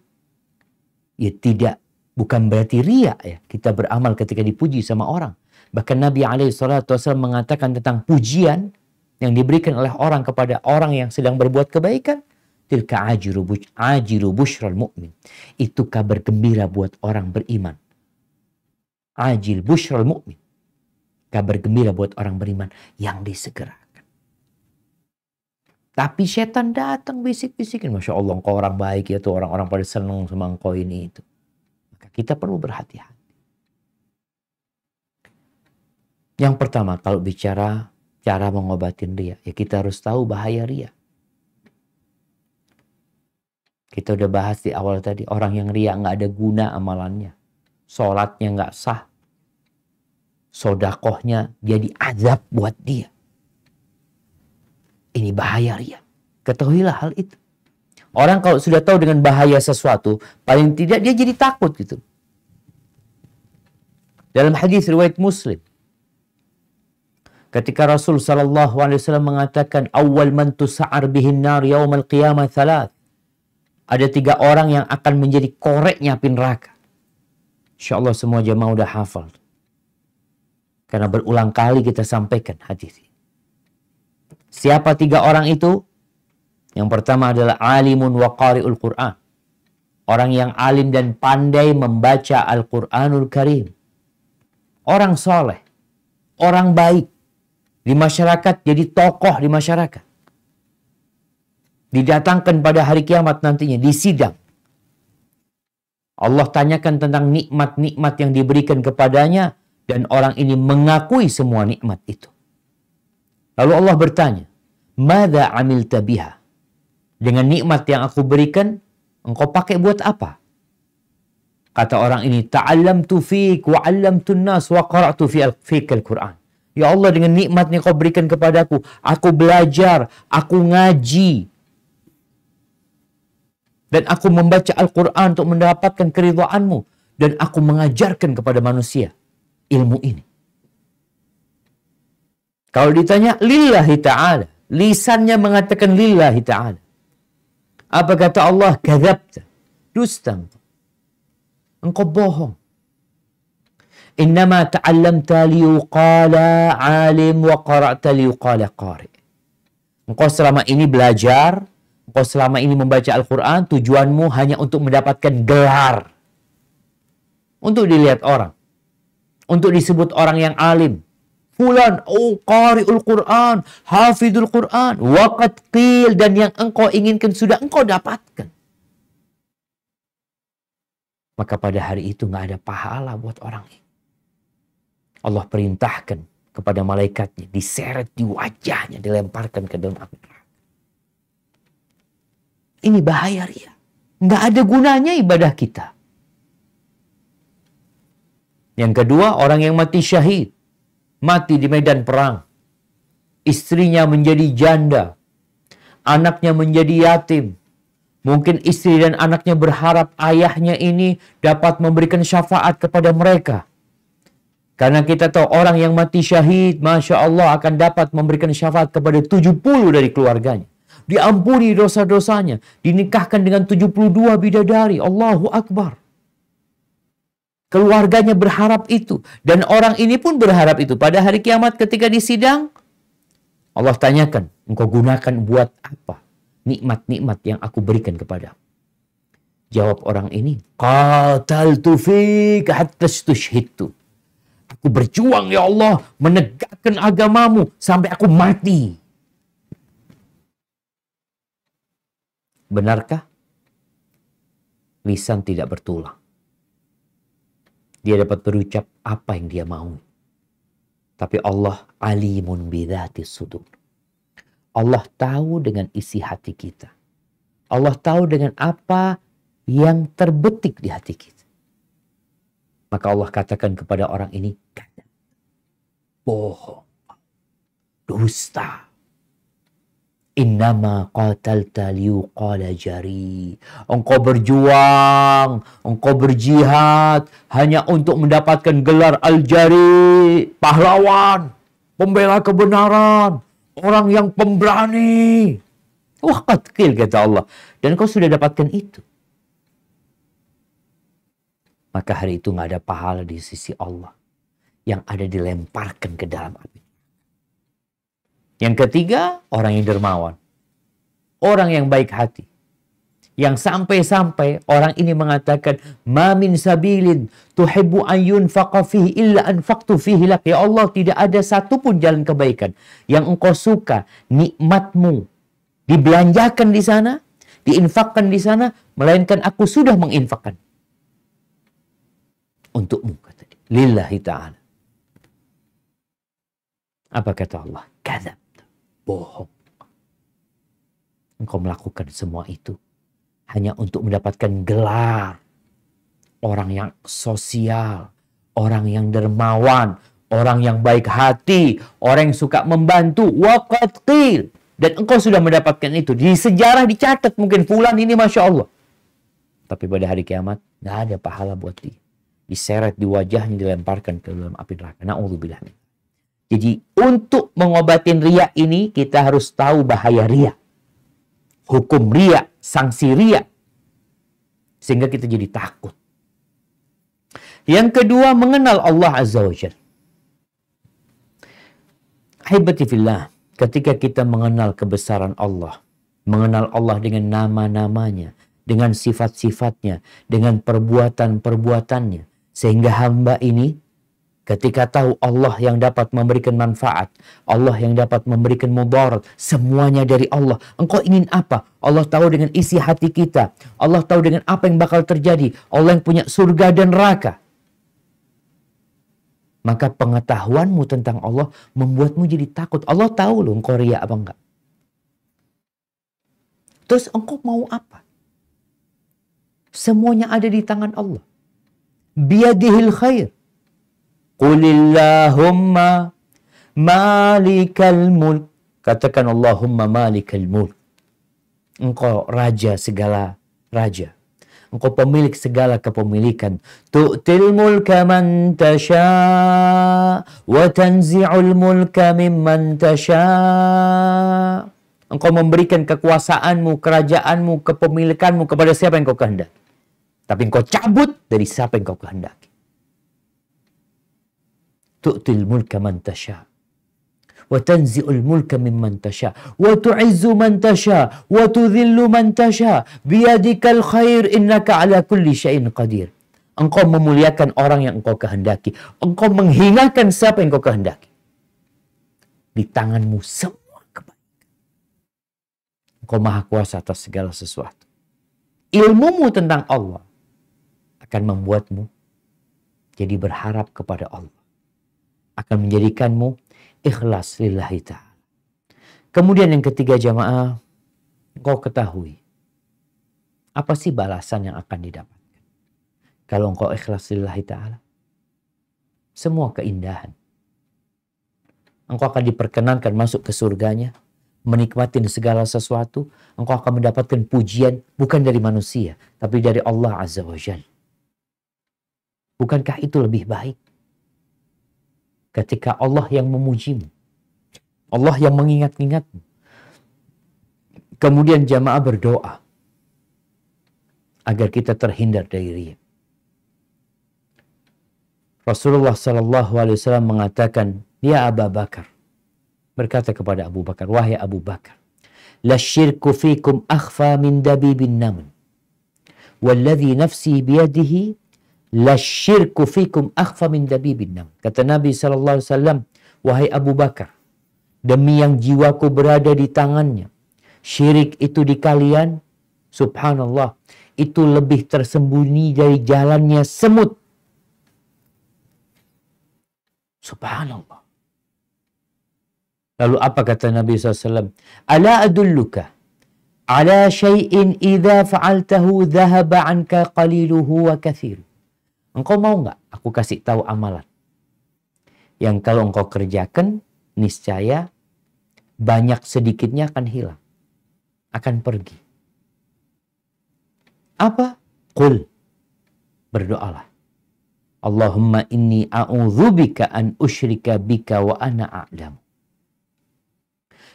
ya tidak, bukan berarti riya ya. Kita beramal ketika dipuji sama orang. Bahkan Nabi SAW mengatakan tentang pujian yang diberikan oleh orang kepada orang yang sedang berbuat kebaikan. Tilka ajiru bushral mu'min. Itu kabar gembira buat orang beriman. Ajil bushral mu'min. Kabar gembira buat orang beriman yang disegerakan. Tapi setan datang bisik-bisikin. Masya Allah, engkau orang baik ya tuh. Orang-orang pada senang sama engkau ini itu. Maka kita perlu berhati-hati. Yang pertama, kalau bicara cara mengobatin riya, ya kita harus tahu bahaya riya. Kita udah bahas di awal tadi, orang yang riya nggak ada guna amalannya. Sholatnya nggak sah. Sodakohnya jadi azab buat dia. Ini bahaya riya. Ketahuilah hal itu. Orang kalau sudah tahu dengan bahaya sesuatu, paling tidak dia jadi takut gitu. Dalam hadis riwayat Muslim, ketika Rasul SAW mengatakan, awal man tusa'ar bihin nar yaumal qiyamah thalath. Ada 3 orang yang akan menjadi koreknya api neraka. Insya Allah semua jemaah udah hafal. Karena berulang kali kita sampaikan hadis ini. Siapa 3 orang itu? Yang pertama adalah alimun wa qari'ul Qur'an. Orang yang alim dan pandai membaca Al-Quranul Karim. Orang soleh. Orang baik. Di masyarakat jadi tokoh di masyarakat. Didatangkan pada hari kiamat nantinya, di sidang. Allah tanyakan tentang nikmat-nikmat yang diberikan kepadanya, dan orang ini mengakui semua nikmat itu. Lalu Allah bertanya, Madza amilta biha? Dengan nikmat yang aku berikan, engkau pakai buat apa? Kata orang ini, ta'allamtu fik wa 'allamtun nas wa qara'tu fikal Qur'an. Ya Allah, dengan nikmat yang kau berikan kepadaku, aku belajar, aku ngaji, dan aku membaca Al-Quran untuk mendapatkan keridhaanmu. Dan aku mengajarkan kepada manusia ilmu ini. Kalau ditanya lillahi ta'ala, lisannya mengatakan lillahi ta'ala. Apa kata Allah? Kadzabta, dusta. Engkau bohong. Innama ta'allamta liyuqala alim wa qara'ta liyuqala qari'. Engkau selama ini belajar, engkau selama ini membaca Al-Quran, tujuanmu hanya untuk mendapatkan gelar. Untuk dilihat orang. Untuk disebut orang yang alim. Fulan, qari'ul Quran, hafidul Quran, waqad qil, dan yang engkau inginkan sudah engkau dapatkan. Maka pada hari itu nggak ada pahala buat orang ini. Allah perintahkan kepada malaikatnya, diseret di wajahnya, dilemparkan ke dalam api neraka. Ini bahaya riya. Nggak ada gunanya ibadah kita. Yang kedua, orang yang mati syahid. Mati di medan perang. Istrinya menjadi janda. Anaknya menjadi yatim. Mungkin istri dan anaknya berharap ayahnya ini dapat memberikan syafaat kepada mereka. Karena kita tahu orang yang mati syahid, Masya Allah, akan dapat memberikan syafaat kepada 70 dari keluarganya. Diampuni dosa-dosanya. Dinikahkan dengan 72 bidadari. Allahu Akbar. Keluarganya berharap itu. Dan orang ini pun berharap itu. Pada hari kiamat ketika disidang, Allah tanyakan, engkau gunakan buat apa nikmat-nikmat yang aku berikan kepadamu? Jawab orang ini, qataltu fika hatta istushhidtu. Aku berjuang ya Allah menegakkan agamamu sampai aku mati. Benarkah? Lisan tidak bertulang. Dia dapat berucap apa yang dia mau. Tapi Allah alimun bidzatis sudur. Allah tahu dengan isi hati kita. Allah tahu dengan apa yang terbetik di hati kita. Maka Allah katakan kepada orang ini, bohong, dusta. Innama qatalta liyuqala jari. Engkau berjuang, engkau berjihad hanya untuk mendapatkan gelar al-jari, pahlawan, pembela kebenaran, orang yang pemberani. Wah, qatil kata Allah. Dan kau sudah dapatkan itu. Maka hari itu nggak ada pahala di sisi Allah. Yang ada dilemparkan ke dalam api. Yang ketiga, orang yang dermawan. Orang yang baik hati. Yang sampai-sampai orang ini mengatakan, ma min sabilin tuhibbu an yunfaqa fihi illa anfaqtu fihi lak. Ya Allah, tidak ada satupun jalan kebaikan yang engkau suka, nikmatmu dibelanjakan di sana, diinfakkan di sana, melainkan aku sudah menginfakkan untukmu, kata dia. Lillahi ta'ala. Apa kata Allah? Kadzab. Bohong. Engkau melakukan semua itu hanya untuk mendapatkan gelar orang yang sosial, orang yang dermawan, orang yang baik hati, orang yang suka membantu. Waqad qil. Dan engkau sudah mendapatkan itu. Di sejarah dicatat mungkin fulan ini Masya Allah. Tapi pada hari kiamat gak ada pahala buat dia. Diseret di wajahnya, dilemparkan ke dalam api neraka. Na'udzubillah. Jadi untuk mengobatin riya ini kita harus tahu bahaya riya. Hukum riya, sanksi riya. Sehingga kita jadi takut. Yang kedua, mengenal Allah Azza wa Jalla. Ahibati fillah, ketika kita mengenal kebesaran Allah, mengenal Allah dengan nama-namanya, dengan sifat-sifatnya, dengan perbuatan-perbuatannya, sehingga hamba ini ketika tahu Allah yang dapat memberikan manfaat, Allah yang dapat memberikan mudarat, semuanya dari Allah. Engkau ingin apa? Allah tahu dengan isi hati kita. Allah tahu dengan apa yang bakal terjadi. Allah yang punya surga dan neraka. Maka pengetahuanmu tentang Allah membuatmu jadi takut. Allah tahu loh engkau riya apa enggak. Terus engkau mau apa? Semuanya ada di tangan Allah. Biyadihil khair. Qulillahumma malikal mulk. Katakan Allahumma malikal mulk. Engkau raja segala raja. Engkau pemilik segala kepemilikan. Tu'til mulka man tasha wa tanzi'ul mulka mimman tasha. Engkau memberikan kekuasaanmu, kerajaanmu, kepemilikanmu kepada siapa yang kau kehendaki. Tapi engkau cabut dari siapa yang kau kehendaki. Tu'til mulka man tasha wa tanzi'ul mulka mimman tasha wa tu'izzu man tasha wa tudhillu man tasha biyadikal khair innaka ala kulli syai'in qadir. Engkau memuliakan orang yang engkau kehendaki, engkau menghinakan siapa yang engkau kehendaki. Di tanganmu semua kebaikan. Engkau maha kuasa atas segala sesuatu. Ilmumu tentang Allah akan membuatmu jadi berharap kepada Allah. Akan menjadikanmu ikhlas lillahi ta'ala. Kemudian yang ketiga jamaah, engkau ketahui apa sih balasan yang akan didapatkan kalau engkau ikhlas lillahi ta'ala? Semua keindahan. Engkau akan diperkenankan masuk ke surganya, menikmati segala sesuatu. Engkau akan mendapatkan pujian bukan dari manusia, tapi dari Allah Azza wa Jalla. Bukankah itu lebih baik? Ketika Allah yang memujimu, Allah yang mengingat-ingatmu. Kemudian jamaah berdoa agar kita terhindar dari riya. Rasulullah SAW mengatakan, ya Abu Bakar, berkata kepada Abu Bakar, wahai Abu Bakar, la syirku fikum akhfa min dabibin namun, walladhi nafsi biyadihi La syirku fikum akhfa min dabibin nam. Kata Nabi SAW, wahai Abu Bakar, demi yang jiwaku berada di tangannya, syirik itu di kalian, subhanallah, itu lebih tersembunyi dari jalannya semut. Subhanallah. Lalu apa kata Nabi SAW? Ala adulluka ala syai'in idza fa'altahu dhahaba anka qaliluhu wa kathiru. Engkau mau nggak aku kasih tahu amalan yang kalau engkau kerjakan, niscaya banyak sedikitnya akan hilang, akan pergi. Apa? Qul, berdoalah. Allahumma inni a'udzubika an usyrika bika wa ana a'lam.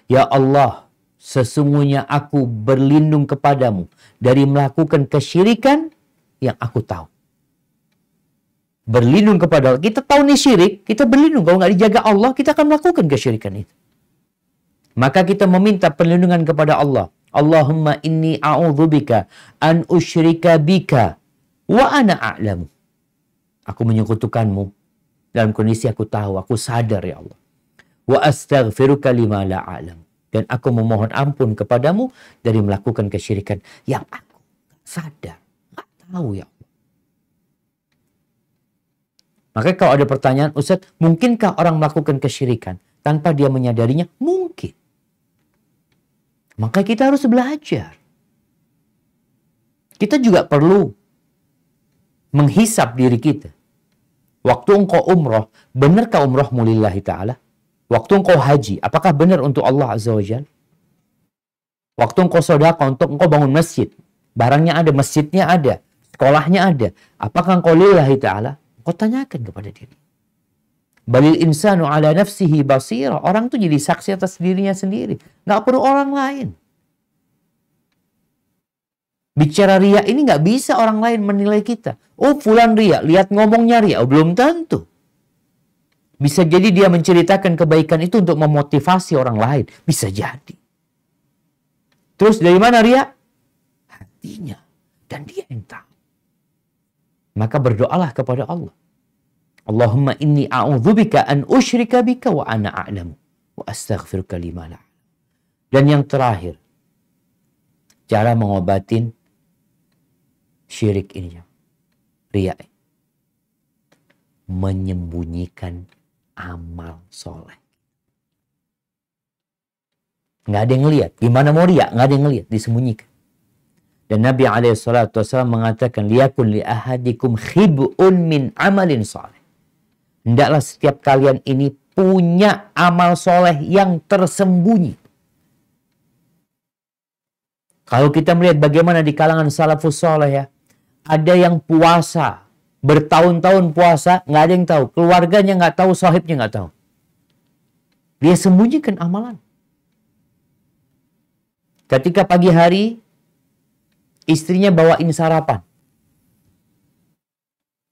Ya Allah, sesungguhnya aku berlindung kepadamu dari melakukan kesyirikan yang aku tahu. Berlindung kepada Allah. Kita tahu nih syirik, kita berlindung. Kalau nggak dijaga Allah, kita akan melakukan kesyirikan itu. Maka kita meminta perlindungan kepada Allah. Allahumma inni a'udzubika an usyrika bika wa ana a'lamu. Aku menyekutukanmu dalam kondisi aku tahu, aku sadar ya Allah. Wa astaghfiruka lima la a'lam. Dan aku memohon ampun kepadamu dari melakukan kesyirikan yang aku sadar, nggak tahu ya Allah. Maka kalau ada pertanyaan, Ustaz, mungkinkah orang melakukan kesyirikan tanpa dia menyadarinya? Mungkin. Maka kita harus belajar. Kita juga perlu menghisap diri kita. Waktu engkau umroh, benarkah umrohmu lillahi ta'ala? Waktu engkau haji, apakah benar untuk Allah Azza wa Jalla? Waktu engkau sedekah, untuk engkau bangun masjid, barangnya ada, masjidnya ada, sekolahnya ada, apakah engkau lillahi ta'ala? Kau tanyakan kepada diri. Balil insanu ala nafsihi basira. Orang tuh jadi saksi atas dirinya sendiri. Nggak perlu orang lain. Bicara riya ini nggak bisa orang lain menilai kita. Oh fulan riya, lihat ngomongnya riya. Oh, belum tentu. Bisa jadi dia menceritakan kebaikan itu untuk memotivasi orang lain. Bisa jadi. Terus dari mana riya? Hatinya. Dan dia yang tahu. Maka berdoalah kepada Allah. Allahumma inni a'udzubika an usyrika bika wa ana a'lamu wa astaghfiruka lima la. Dan yang terakhir, cara mengobatin syirik ini, riya, menyembunyikan amal soleh. Nggak ada yang ngelihat. Gimana mau riya? Nggak ada yang ngelihat, disembunyikan. Dan Nabi SAW mengatakan, liyakun li ahadikum khib'un min amalin soleh. Hendaklah setiap kalian ini punya amal soleh yang tersembunyi. Kalau kita melihat bagaimana di kalangan salafus soleh ya, ada yang puasa, bertahun-tahun puasa, nggak ada yang tahu. Keluarganya nggak tahu, sahibnya nggak tahu. Dia sembunyikan amalan. Ketika pagi hari, istrinya bawain sarapan.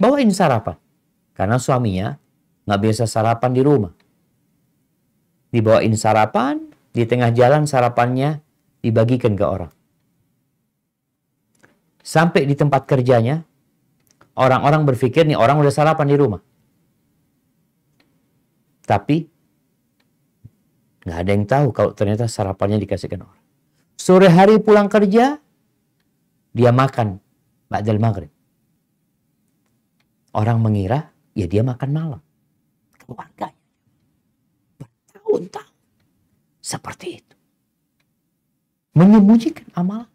Bawain sarapan. Karena suaminya nggak biasa sarapan di rumah. Dibawain sarapan, di tengah jalan sarapannya dibagikan ke orang. Sampai di tempat kerjanya, orang-orang berpikir nih orang udah sarapan di rumah. Tapi nggak ada yang tahu kalau ternyata sarapannya dikasihkan orang. Sore hari pulang kerja, dia makan ba'dal maghrib. Orang mengira ya dia makan malam. Keluarganya bertahun-tahun seperti itu. Menyembunyikan amalan.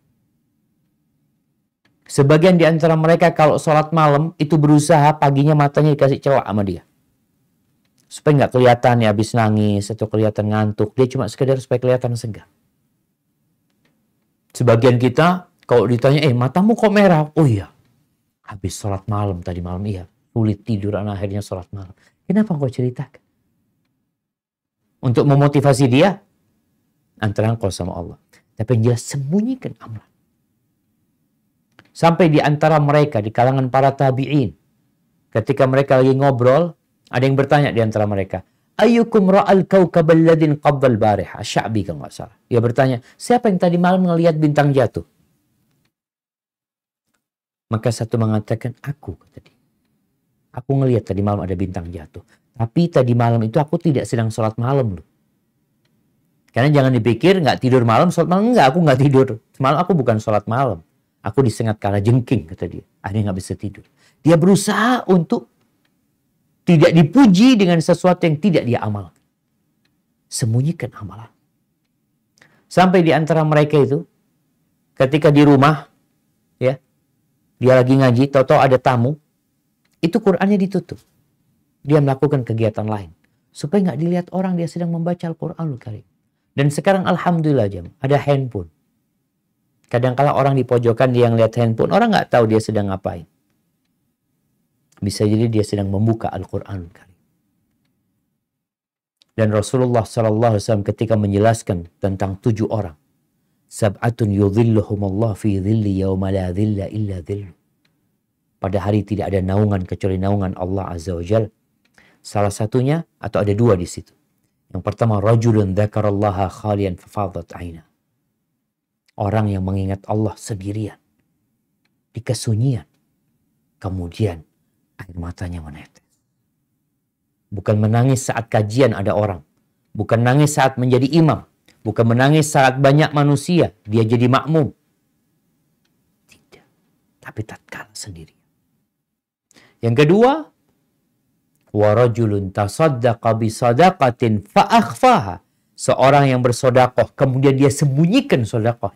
Sebagian di antara mereka kalau sholat malam itu berusaha paginya matanya dikasih celak sama dia. Supaya nggak kelihatan ya habis nangis atau kelihatan ngantuk. Dia cuma sekedar supaya kelihatan segar. Sebagian kita kalau ditanya, matamu kok merah? Oh iya, habis sholat malam tadi malam, iya. Sulit tidur, akhirnya sholat malam. Kenapa kau ceritakan? Untuk memotivasi dia, antara engkau sama Allah. Tapi yang jelas sembunyikan amalan. Sampai di antara mereka, di kalangan para tabi'in, ketika mereka lagi ngobrol, ada yang bertanya di antara mereka, ayyukum ra'al kawkabal ladin qabdal bariha? Sya'bi kalau nggak salah. Dia bertanya, siapa yang tadi malam ngelihat bintang jatuh? Maka satu mengatakan, aku, kata dia. Aku ngelihat tadi malam ada bintang jatuh. Tapi tadi malam itu aku tidak sedang sholat malam loh. Karena jangan dipikir nggak tidur malam, sholat malam. Enggak, aku nggak tidur. Semalam aku bukan sholat malam. Aku disengat kala jengking, kata dia. Akhirnya nggak bisa tidur. Dia berusaha untuk tidak dipuji dengan sesuatu yang tidak dia amalkan. Sembunyikan amalan. Sampai di antara mereka itu, ketika di rumah, ya, dia lagi ngaji, tahu-tahu ada tamu, itu Qur'annya ditutup. Dia melakukan kegiatan lain. Supaya nggak dilihat orang dia sedang membaca Al-Quranul Karim. Dan sekarang alhamdulillah jam, ada handphone. Kadang-kala orang di pojokan dia yang lihat handphone, orang nggak tahu dia sedang ngapain. Bisa jadi dia sedang membuka Al-Quranul Karim. Dan Rasulullah SAW ketika menjelaskan tentang 7 orang. Sab'atun yudhilluhumullah fi dhilli yawma la dhilla illa dhillu. Pada hari tidak ada naungan kecuali naungan Allah Azza wa Jal. Salah satunya, atau ada 2 di situ. Yang pertama, rajulun dzakarallaha khalian fafadat aina. Orang yang mengingat Allah sendirian. Di kesunyian. Kemudian air matanya menetes. Bukan menangis saat kajian ada orang. Bukan nangis saat menjadi imam. Bukan menangis saat banyak manusia. Dia jadi makmum. Tidak. Tapi tatkala sendiri. Yang kedua. وَرَجُلٌ تَصَدَّقَ بِصَدَقَةٍ فَأَخْفَاهَا. Seorang yang bersodakoh. Kemudian dia sembunyikan sodakoh.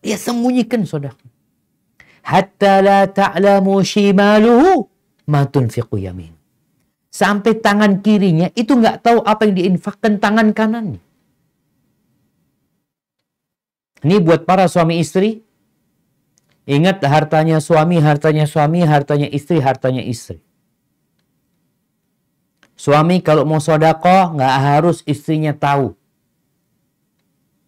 Dia sembunyikan sodakoh. Hatta la ta'lamu shimaluhu ma tunfiqu yamin. Sampai tangan kirinya itu nggak tahu apa yang diinfakkan tangan kanannya. Ini buat para suami istri. Ingat hartanya suami, hartanya suami, hartanya istri, hartanya istri. Suami kalau mau sodakoh nggak harus istrinya tahu.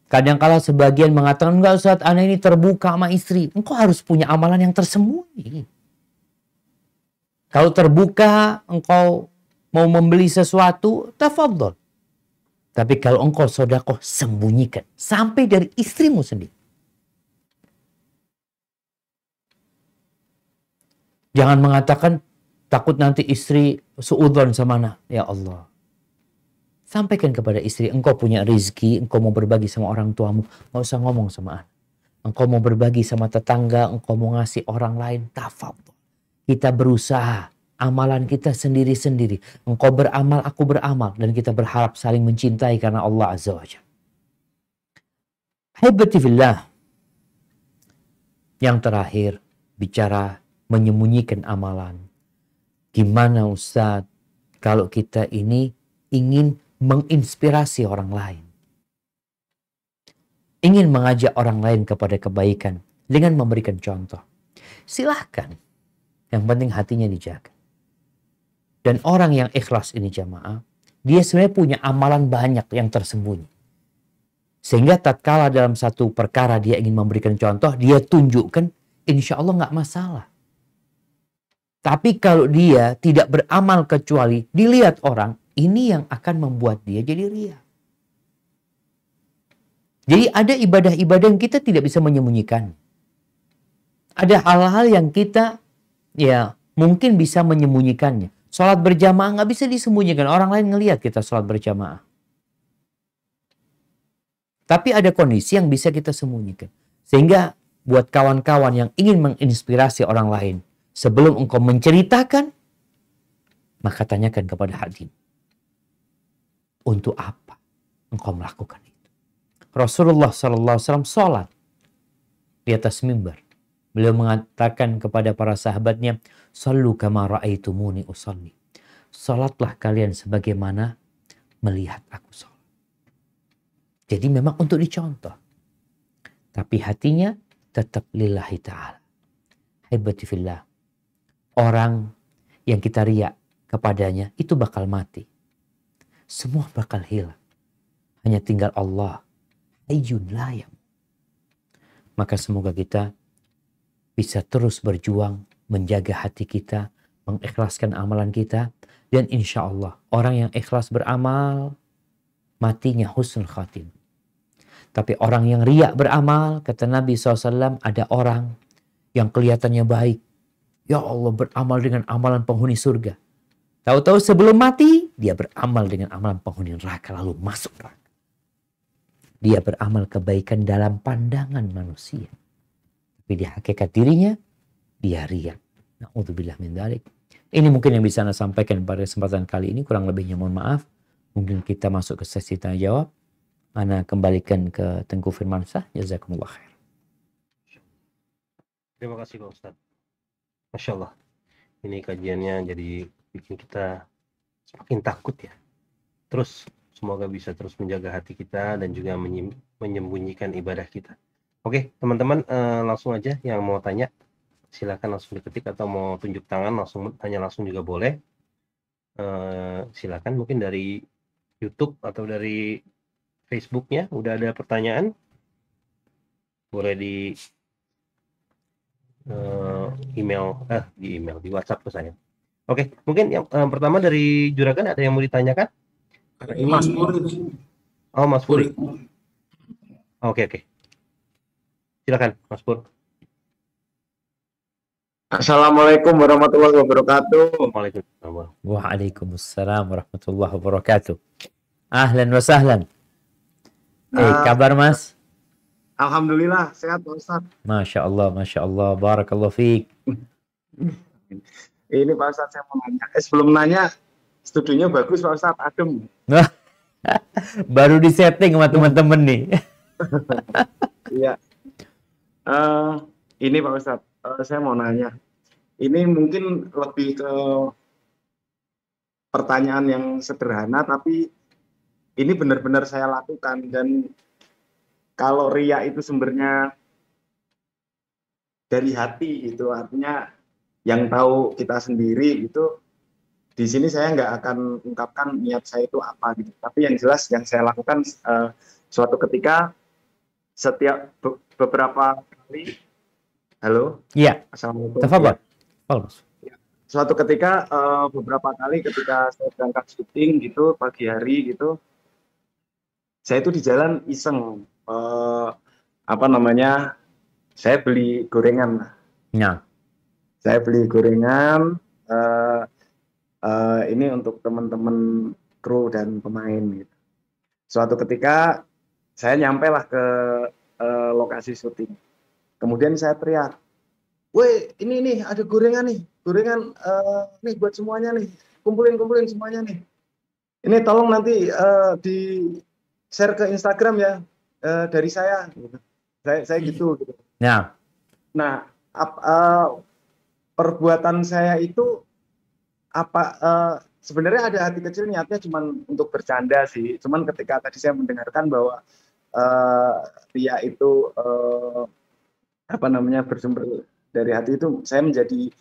Kadang-kala sebagian mengatakan, enggak Ustaz, anak ini terbuka sama istri. Engkau harus punya amalan yang tersembunyi. Kalau terbuka, engkau mau membeli sesuatu, tafadhol. Tapi kalau engkau sodakoh, sembunyikan. Sampai dari istrimu sendiri. Jangan mengatakan, takut nanti istri suudzon sama anak. Ya Allah. Sampaikan kepada istri, engkau punya rezeki, engkau mau berbagi sama orang tuamu. Nggak usah ngomong sama anak. Engkau mau berbagi sama tetangga, engkau mau ngasih orang lain. Tafadhol. Kita berusaha. Amalan kita sendiri-sendiri. Engkau beramal, aku beramal. Dan kita berharap saling mencintai karena Allah Azza wa Jalla. Haibati fillah. Yang terakhir, bicara menyembunyikan amalan. Gimana Ustaz kalau kita ini ingin menginspirasi orang lain. Ingin mengajak orang lain kepada kebaikan dengan memberikan contoh. Silahkan. Yang penting hatinya dijaga. Dan orang yang ikhlas ini jamaah, dia sebenarnya punya amalan banyak yang tersembunyi. Sehingga tatkala dalam satu perkara dia ingin memberikan contoh, dia tunjukkan, insya Allah nggak masalah. Tapi kalau dia tidak beramal kecuali dilihat orang, ini yang akan membuat dia jadi ria. Jadi ada ibadah-ibadah yang kita tidak bisa menyembunyikan. Ada hal-hal yang kita ya mungkin bisa menyembunyikannya. Sholat berjamaah nggak bisa disembunyikan. Orang lain ngelihat kita sholat berjamaah. Tapi ada kondisi yang bisa kita sembunyikan. Sehingga buat kawan-kawan yang ingin menginspirasi orang lain. Sebelum engkau menceritakan, maka tanyakan kepada hatimu. Untuk apa engkau melakukan itu? Rasulullah SAW sholat di atas mimbar. Beliau mengatakan kepada para sahabatnya, Sallu kama ra'aitumuni usalli. Sholatlah kalian sebagaimana melihat aku sholat. Jadi memang untuk dicontoh. Tapi hatinya tetap lillahi ta'ala. Haibati fillah. Orang yang kita riak kepadanya itu bakal mati. Semua bakal hilang. Hanya tinggal Allah. Hayyun la yamut. Maka semoga kita bisa terus berjuang menjaga hati kita, mengikhlaskan amalan kita, dan insya Allah orang yang ikhlas beramal matinya husnul khatim. Tapi orang yang riak beramal, kata Nabi SAW, ada orang yang kelihatannya baik, Ya Allah, beramal dengan amalan penghuni surga. Tahu-tahu sebelum mati, dia beramal dengan amalan penghuni neraka lalu masuk neraka. Dia beramal kebaikan dalam pandangan manusia. Tapi di hakikat dirinya, dia riya. Na'udzubillah min dzalik. Ini mungkin yang bisa Anda sampaikan pada kesempatan kali ini. Kurang lebihnya mohon maaf. Mungkin kita masuk ke sesi tanya jawab. Ana kembalikan ke Tengku Firmansyah. Jazakumullah khair. Terima kasih Pak Ustadz. Masya Allah. Ini kajiannya jadi bikin kita semakin takut ya. Terus semoga bisa terus menjaga hati kita dan juga menyembunyikan ibadah kita. Oke, teman-teman, langsung aja yang mau tanya. Silakan langsung diketik atau mau tunjuk tangan langsung tanya langsung juga boleh. Silakan mungkin dari YouTube atau dari Facebooknya udah ada pertanyaan. Boleh di email di WhatsApp ke saya. Oke, mungkin yang pertama dari Juragan ada yang mau ditanyakan? Ini Mas Puri. Oh, Mas Puri. Oke. Silakan, Mas Pur. Assalamualaikum warahmatullahi wabarakatuh. Waalaikumsalam. Waalaikumsalam warahmatullahi wabarakatuh. Ahlan wa sahlan. Kabar Mas? Alhamdulillah sehat Pak Ustadz. Masya Allah, barakallahu fiik. Ini Pak Ustadz saya mau nanya. Sebelum nanya, studionya bagus Pak Ustadz, adem. Baru disetting sama teman-teman nih. Iya. Ini Pak Ustadz, saya mau nanya. Ini mungkin lebih ke pertanyaan yang sederhana, tapi ini benar-benar saya lakukan. Dan kalau riya itu sumbernya dari hati, itu artinya yang tahu kita sendiri itu. Di sini saya nggak akan ungkapkan niat saya itu apa gitu. Tapi yang jelas yang saya lakukan suatu ketika setiap beberapa kali. Halo. Iya. Assalamualaikum. Tafadhol. Suatu ketika beberapa kali ketika saya berangkat syuting gitu pagi hari gitu, saya itu di jalan iseng saya beli gorengan. Nah. Saya beli gorengan. Ini untuk teman-teman kru dan pemain gitu. Suatu ketika saya nyampe lah ke lokasi syuting. Kemudian saya teriak, "Woi, ini nih ada gorengan nih nih buat semuanya nih, kumpulin semuanya nih. Ini tolong nanti di share ke Instagram ya dari saya." Gitu. Saya gitu. Ya. Nah, perbuatan saya itu sebenarnya ada hati kecil niatnya cuma untuk bercanda sih. Cuman ketika tadi saya mendengarkan bahwa riya itu bersumber dari hati itu, saya menjadi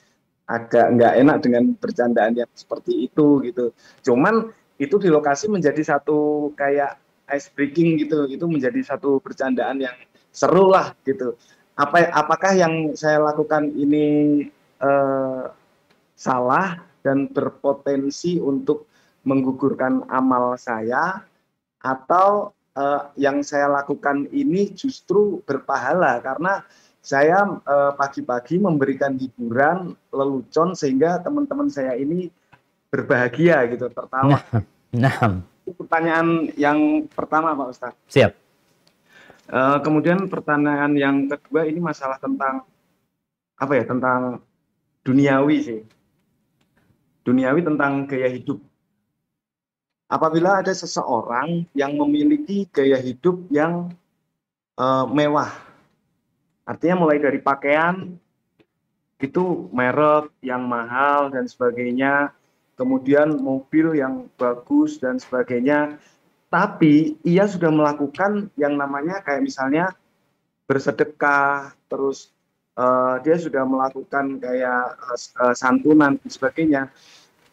agak nggak enak dengan bercandaan yang seperti itu gitu. Cuman itu di lokasi menjadi satu kayak ice breaking gitu. Itu menjadi satu bercandaan yang seru lah gitu. Apakah yang saya lakukan ini salah dan berpotensi untuk menggugurkan amal saya, atau yang saya lakukan ini justru berpahala karena saya pagi-pagi memberikan hiburan, lelucon sehingga teman-teman saya ini berbahagia gitu, tertawa. Nah. Itu pertanyaan yang pertama Pak Ustadz. Siap. Kemudian pertanyaan yang kedua ini masalah tentang tentang duniawi sih. Duniawi tentang gaya hidup. Apabila ada seseorang yang memiliki gaya hidup yang mewah, artinya mulai dari pakaian itu merek yang mahal dan sebagainya, kemudian mobil yang bagus dan sebagainya, tapi ia sudah melakukan yang namanya kayak misalnya bersedekah, terus dia sudah melakukan kayak santunan dan sebagainya.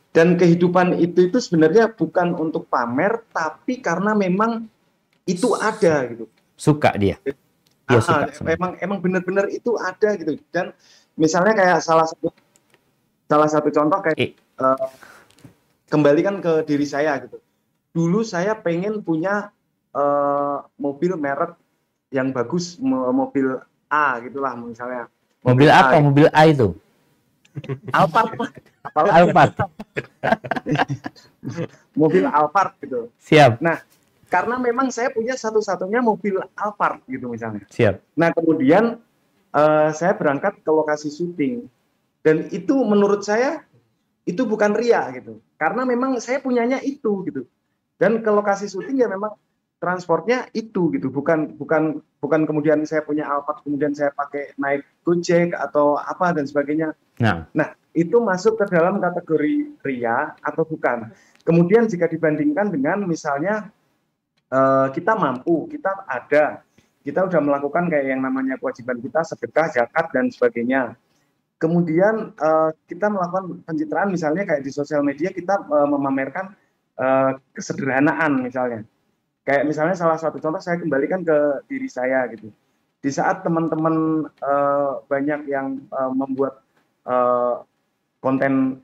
Dan kehidupan itu sebenarnya bukan untuk pamer, tapi karena memang itu ada gitu. Suka dia. Dia suka. Emang benar-benar itu ada gitu. Dan misalnya kayak salah satu contoh kayak kembalikan ke diri saya gitu. Dulu saya pengen punya mobil merek yang bagus, mobil A gitulah misalnya. Mobil apa? Mobil A itu? Alphard. Apalagi Alphard. mobil Alphard gitu. Siap. Nah, karena memang saya punya satu-satunya mobil Alphard gitu misalnya. Siap. Nah, kemudian saya berangkat ke lokasi syuting dan itu menurut saya itu bukan ria gitu. Karena memang saya punyanya itu gitu. Dan ke lokasi syuting ya memang transportnya itu gitu, bukan kemudian saya punya Alphard kemudian saya pakai naik Gojek atau apa dan sebagainya. Nah, Itu masuk ke dalam kategori ria atau bukan. Kemudian jika dibandingkan dengan misalnya kita mampu, kita udah melakukan kayak yang namanya kewajiban kita, sedekah, zakat dan sebagainya. Kemudian kita melakukan pencitraan misalnya kayak di sosial media kita memamerkan kesederhanaan misalnya. Kayak misalnya salah satu contoh saya kembalikan ke diri saya gitu. Di saat teman-teman banyak yang membuat konten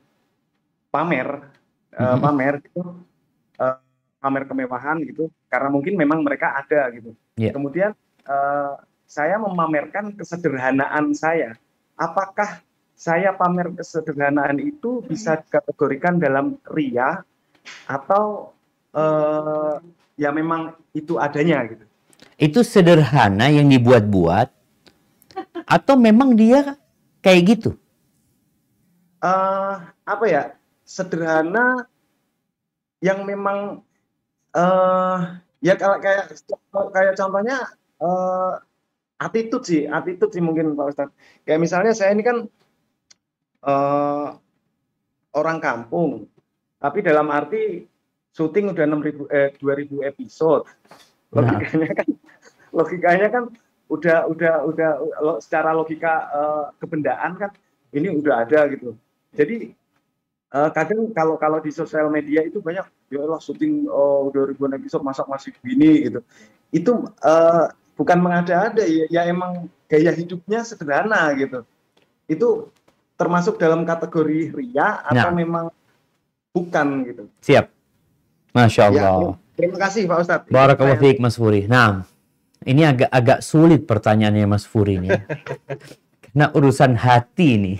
pamer gitu, pamer kemewahan gitu, karena mungkin memang mereka ada gitu. Yeah. Kemudian saya memamerkan kesederhanaan saya. Apakah saya pamer kesederhanaan itu bisa dikategorikan dalam ria atau ya memang itu adanya gitu? itu sederhana yang dibuat-buat atau memang dia kayak gitu? Apa ya, sederhana yang memang ya kayak contohnya attitude sih mungkin Pak Ustadz. Kayak misalnya saya ini kan orang kampung, tapi dalam arti syuting udah 2000 episode. Logikanya kan udah secara logika kebendaan kan ini udah ada gitu. Jadi kadang kalau di sosial media itu banyak ya Allah syuting udah ribuan episode masa masih begini gitu. Itu bukan mengada-ada ya emang gaya hidupnya sederhana gitu. Itu termasuk dalam kategori ria atau memang bukan gitu. Siap. Masya Allah. Ya, terima kasih Pak Ustadz. Barakallahu fiik Mas Furi. Nah, ini agak sulit pertanyaannya Mas Furi ini. Karena urusan hati ini.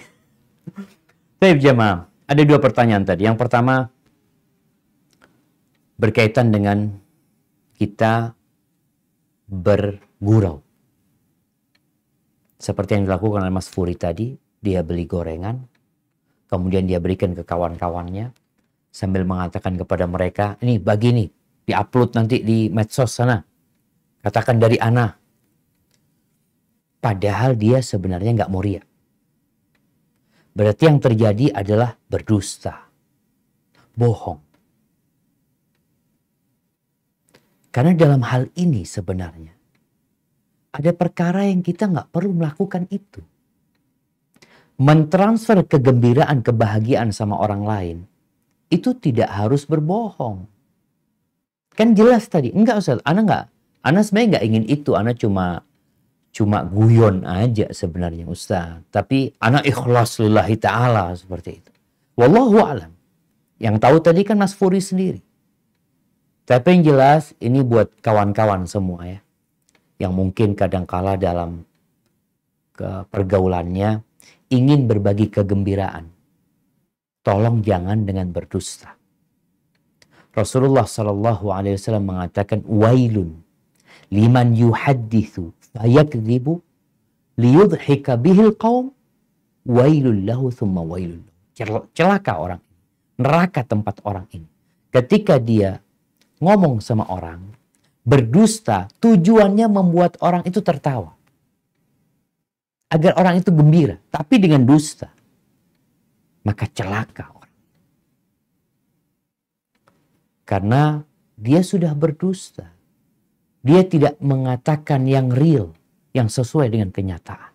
Baik jemaah, ada dua pertanyaan tadi. Yang pertama berkaitan dengan kita bergurau. Seperti yang dilakukan oleh Mas Furi tadi, dia beli gorengan, kemudian dia berikan ke kawan-kawannya, sambil mengatakan kepada mereka, ini bagi nih, di-upload nanti di medsos sana. Katakan dari Ana. Padahal dia sebenarnya nggak mau ria. Berarti yang terjadi adalah berdusta. Bohong. Karena dalam hal ini sebenarnya, ada perkara yang kita nggak perlu melakukan itu. Mentransfer kegembiraan, kebahagiaan sama orang lain, itu tidak harus berbohong. Kan jelas tadi, enggak Ustaz, Ana sebenarnya nggak ingin itu, Ana cuma guyon aja sebenarnya Ustaz. Tapi Ana ikhlas lillahi ta'ala seperti itu. Wallahu a'lam. Yang tahu tadi kan Mas Furi sendiri. Tapi yang jelas ini buat kawan-kawan semua ya. Yang mungkin kadangkala dalam pergaulannya ingin berbagi kegembiraan. Tolong jangan dengan berdusta. Rasulullah Shallallahu Alaihi Wasallam mengatakan, wailun liman yuhaddithu fayakdzibu liyudhika bihil qaum wailul lahu thumma wailul. Celaka orang ini. Neraka tempat orang ini. Ketika dia ngomong sama orang, berdusta, tujuannya membuat orang itu tertawa. Agar orang itu gembira. Tapi dengan dusta, maka celaka orang. Karena dia sudah berdusta. Dia tidak mengatakan yang real, yang sesuai dengan kenyataan.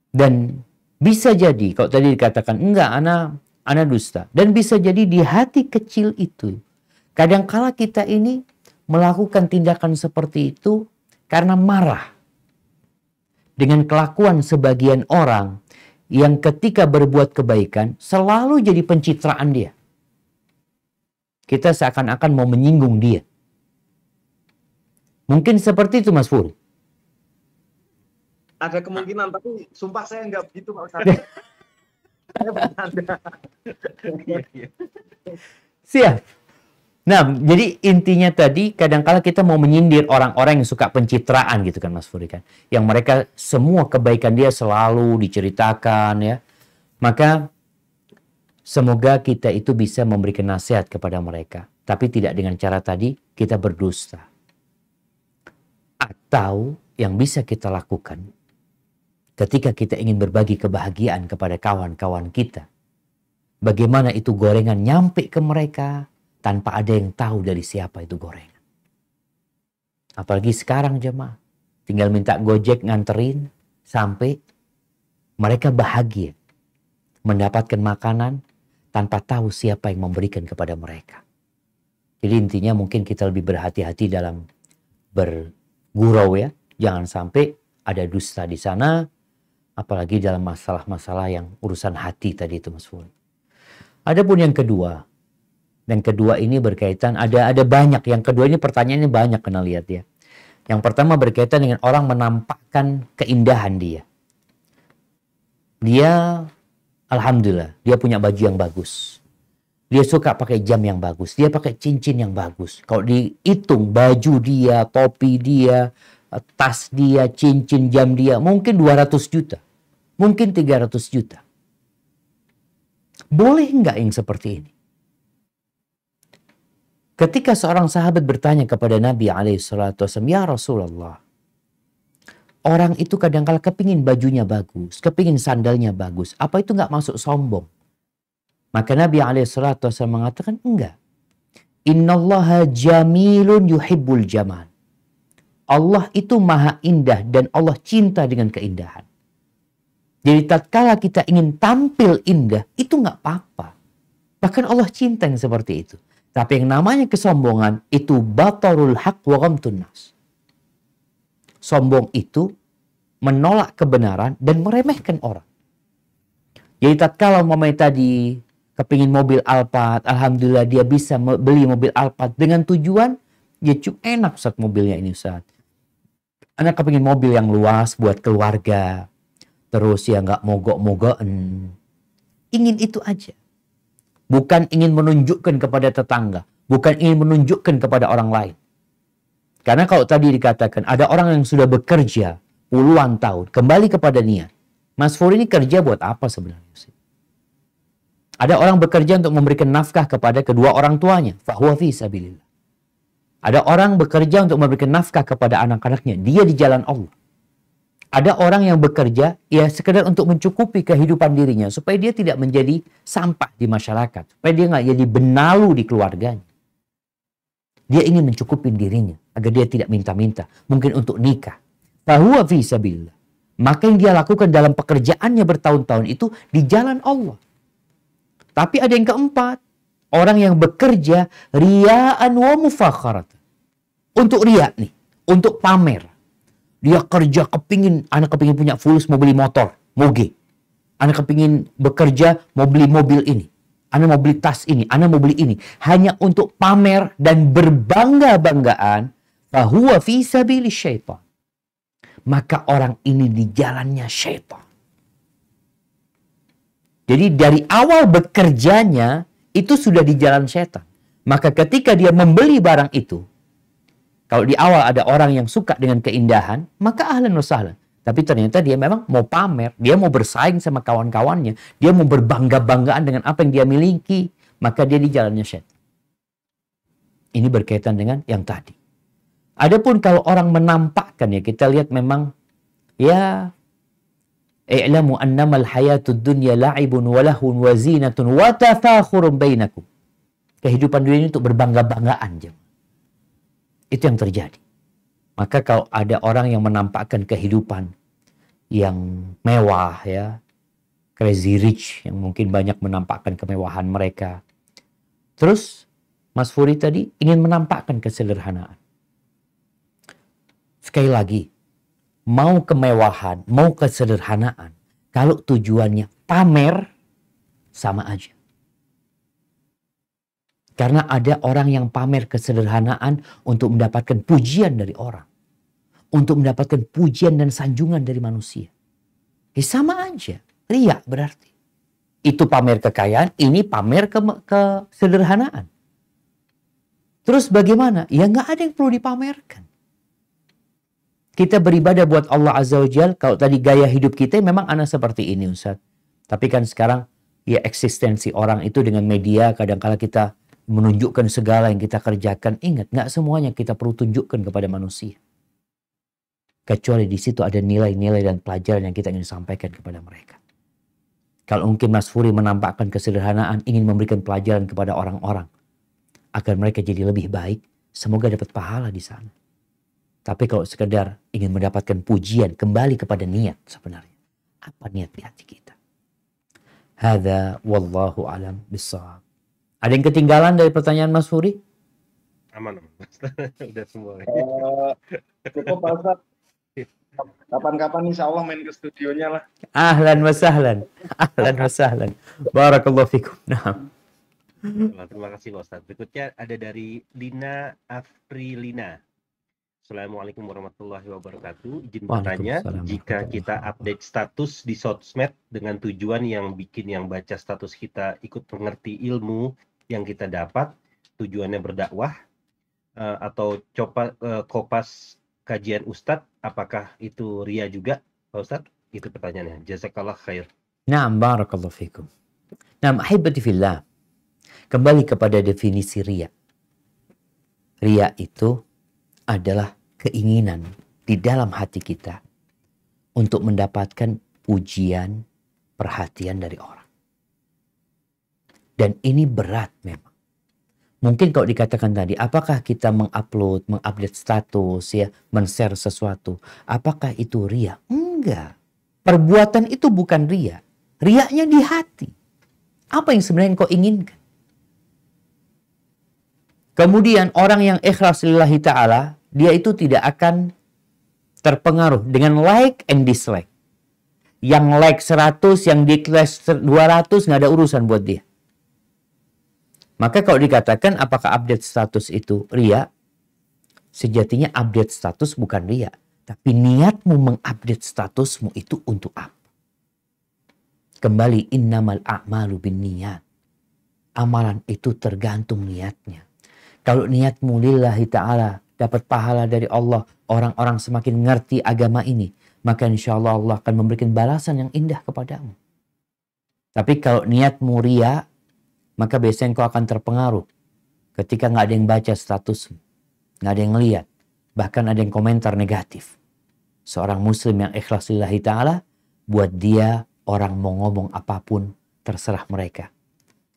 Dan bisa jadi, kalau tadi dikatakan, enggak, Ana dusta. Dan bisa jadi di hati kecil itu, kadangkala kita ini melakukan tindakan seperti itu karena marah dengan kelakuan sebagian orang yang ketika berbuat kebaikan selalu jadi pencitraan dia. Kita seakan-akan mau menyinggung dia. Mungkin seperti itu Mas Furi. Ada kemungkinan, tapi sumpah saya nggak begitu Pak Ustadz. Saya bercanda. Iya, iya. Siap. Nah, jadi intinya tadi kadang-kala kita mau menyindir orang-orang yang suka pencitraan gitu kan Mas Furi kan. Yang mereka semua kebaikan dia selalu diceritakan ya. Maka semoga kita itu bisa memberikan nasihat kepada mereka. Tapi tidak dengan cara tadi kita berdusta. Atau yang bisa kita lakukan ketika kita ingin berbagi kebahagiaan kepada kawan-kawan kita. Bagaimana itu gorengan nyampe ke mereka tanpa ada yang tahu dari siapa itu gorengan. Apalagi sekarang jemaah. Tinggal minta Gojek nganterin sampai mereka bahagia. Mendapatkan makanan tanpa tahu siapa yang memberikan kepada mereka. Jadi intinya mungkin kita lebih berhati-hati dalam bergurau ya. Jangan sampai ada dusta di sana. Apalagi dalam masalah-masalah yang urusan hati tadi itu Mas Furi. Adapun yang kedua. Dan kedua ini berkaitan, ada banyak. Yang kedua ini pertanyaannya banyak kena lihat ya. Yang pertama berkaitan dengan orang menampakkan keindahan dia. Dia, alhamdulillah, dia punya baju yang bagus. Dia suka pakai jam yang bagus. Dia pakai cincin yang bagus. Kalau dihitung baju dia, topi dia, tas dia, cincin jam dia, mungkin 200 juta. Mungkin 300 juta. Boleh nggak yang seperti ini? Ketika seorang sahabat bertanya kepada Nabi SAW, "Ya Rasulullah, orang itu kadang-kala kepingin bajunya bagus, kepingin sandalnya bagus. Apa itu nggak masuk sombong?" Maka Nabi SAW mengatakan, enggak. Innallaha jamilun yuhibbul jamal. Allah itu maha indah dan Allah cinta dengan keindahan. Jadi tatkala kita ingin tampil indah, itu nggak apa-apa. Bahkan Allah cinta yang seperti itu. Tapi yang namanya kesombongan itu batarul haq wa ghamtun nas. Sombong itu menolak kebenaran dan meremehkan orang. Jadi tatkala umpamanya tadi kepingin mobil Alphard, alhamdulillah dia bisa beli mobil Alphard dengan tujuan ya cukup enak Ustaz mobilnya ini Ustaz. Anak kepingin mobil yang luas buat keluarga. Terus ya nggak mogok-mogokan. Ingin itu aja. Bukan ingin menunjukkan kepada tetangga. Bukan ingin menunjukkan kepada orang lain. Karena kalau tadi dikatakan ada orang yang sudah bekerja puluhan tahun. Kembali kepada niat. Mas Furi ini kerja buat apa sebenarnya sih? Ada orang bekerja untuk memberikan nafkah kepada kedua orang tuanya. Fahuwa fi sabilillah. Ada orang bekerja untuk memberikan nafkah kepada anak-anaknya. Dia di jalan Allah. Ada orang yang bekerja ya sekedar untuk mencukupi kehidupan dirinya supaya dia tidak menjadi sampah di masyarakat, supaya dia nggak jadi benalu di keluarganya. Dia ingin mencukupi dirinya agar dia tidak minta-minta, mungkin untuk nikah. Fahuwa fi sabilillah. Maka yang dia lakukan dalam pekerjaannya bertahun-tahun itu di jalan Allah. Tapi ada yang keempat, orang yang bekerja riya'an wa mufakharatan. Untuk riya nih, untuk pamer. Dia kerja anak kepingin punya fulus mau beli motor, moge. Anak kepingin bekerja mau beli mobil ini. Anak mau beli tas ini, anak mau beli ini. Hanya untuk pamer dan berbangga-banggaan. Fahuwa fi sabili syaitan. Maka orang ini di jalannya syaitan. Jadi dari awal bekerjanya itu sudah di jalan syaitan. Maka ketika dia membeli barang itu, kalau di awal ada orang yang suka dengan keindahan, maka ahlan wa sahlan. Tapi ternyata dia memang mau pamer, dia mau bersaing sama kawan-kawannya, dia mau berbangga-banggaan dengan apa yang dia miliki, maka dia di jalannya syaitan. Ini berkaitan dengan yang tadi. Adapun kalau orang menampakkan ya, kita lihat memang ya i'lamu annamal hayatud dunya la'ibun wa lahun wa zinatun wa tafakhurun bainakum. Kehidupan dunia ini untuk berbangga-banggaan jemaah. Itu yang terjadi. Maka kalau ada orang yang menampakkan kehidupan yang mewah ya, crazy rich yang mungkin banyak menampakkan kemewahan mereka. Terus Mas Furi tadi ingin menampakkan kesederhanaan. Sekali lagi, mau kemewahan, mau kesederhanaan, kalau tujuannya pamer sama aja. Karena ada orang yang pamer kesederhanaan untuk mendapatkan pujian dari orang. Untuk mendapatkan pujian dan sanjungan dari manusia. Sama aja. Riya berarti. Itu pamer kekayaan, ini pamer kesederhanaan. Terus bagaimana? Ya nggak ada yang perlu dipamerkan. Kita beribadah buat Allah Azza wa Jal. Kalau tadi gaya hidup kita memang ana seperti ini Ustaz. Tapi kan sekarang ya eksistensi orang itu dengan media kadang-kala kita menunjukkan segala yang kita kerjakan. Ingat, nggak semuanya kita perlu tunjukkan kepada manusia. Kecuali di situ ada nilai-nilai dan pelajaran yang kita ingin sampaikan kepada mereka. Kalau mungkin Mas Furi menampakkan kesederhanaan, ingin memberikan pelajaran kepada orang-orang agar mereka jadi lebih baik, semoga dapat pahala di sana. Tapi kalau sekedar ingin mendapatkan pujian, kembali kepada niat sebenarnya. Apa niat di hati kita? Hadza wallahu alam bissawab. Ada yang ketinggalan dari pertanyaan Mas Furi? Aman. Udah semua. Cukup Pak Ustaz. Kapan-kapan insya Allah main ke studionya lah. Ahlan wa sahlan. Ahlan wa sahlan. Barakallahu fikum. Nah. Terima kasih Pak Ustadz. Berikutnya ada dari Lina Afrilina. Assalamualaikum warahmatullahi wabarakatuh. Izin bertanya, jika kita update status di sosmed dengan tujuan yang bikin yang baca status kita ikut mengerti ilmu yang kita dapat, tujuannya berdakwah, atau kopas kajian Ustadz, apakah itu ria juga Pak Ustadz? Itu pertanyaannya. Jazakallah khair. Naam, barakallahu fikum. Naam, ahibati fillah. Kembali kepada definisi ria. Ria itu adalah keinginan di dalam hati kita untuk mendapatkan pujian, perhatian dari orang. Dan ini berat memang. Mungkin kalau dikatakan tadi, apakah kita mengupdate status, ya, men-share sesuatu, apakah itu ria? Enggak. Perbuatan itu bukan ria. Riaknya di hati. Apa yang sebenarnya kau inginkan? Kemudian orang yang ikhlas lillahi ta'ala, dia itu tidak akan terpengaruh dengan like and dislike. Yang like 100, yang dislike 200, nggak ada urusan buat dia. Maka kalau dikatakan apakah update status itu ria, sejatinya update status bukan ria. Tapi niatmu mengupdate statusmu itu untuk apa? Kembali, innamal a'malu bin niat. Amalan itu tergantung niatnya. Kalau niatmu lillahi ta'ala, dapat pahala dari Allah, orang-orang semakin ngerti agama ini, maka insya Allah Allah akan memberikan balasan yang indah kepadamu. Tapi kalau niatmu ria, maka biasanya kau akan terpengaruh ketika nggak ada yang baca statusmu, nggak ada yang lihat, bahkan ada yang komentar negatif. Seorang muslim yang ikhlas lillahi ta'ala, buat dia orang mau ngomong apapun terserah mereka.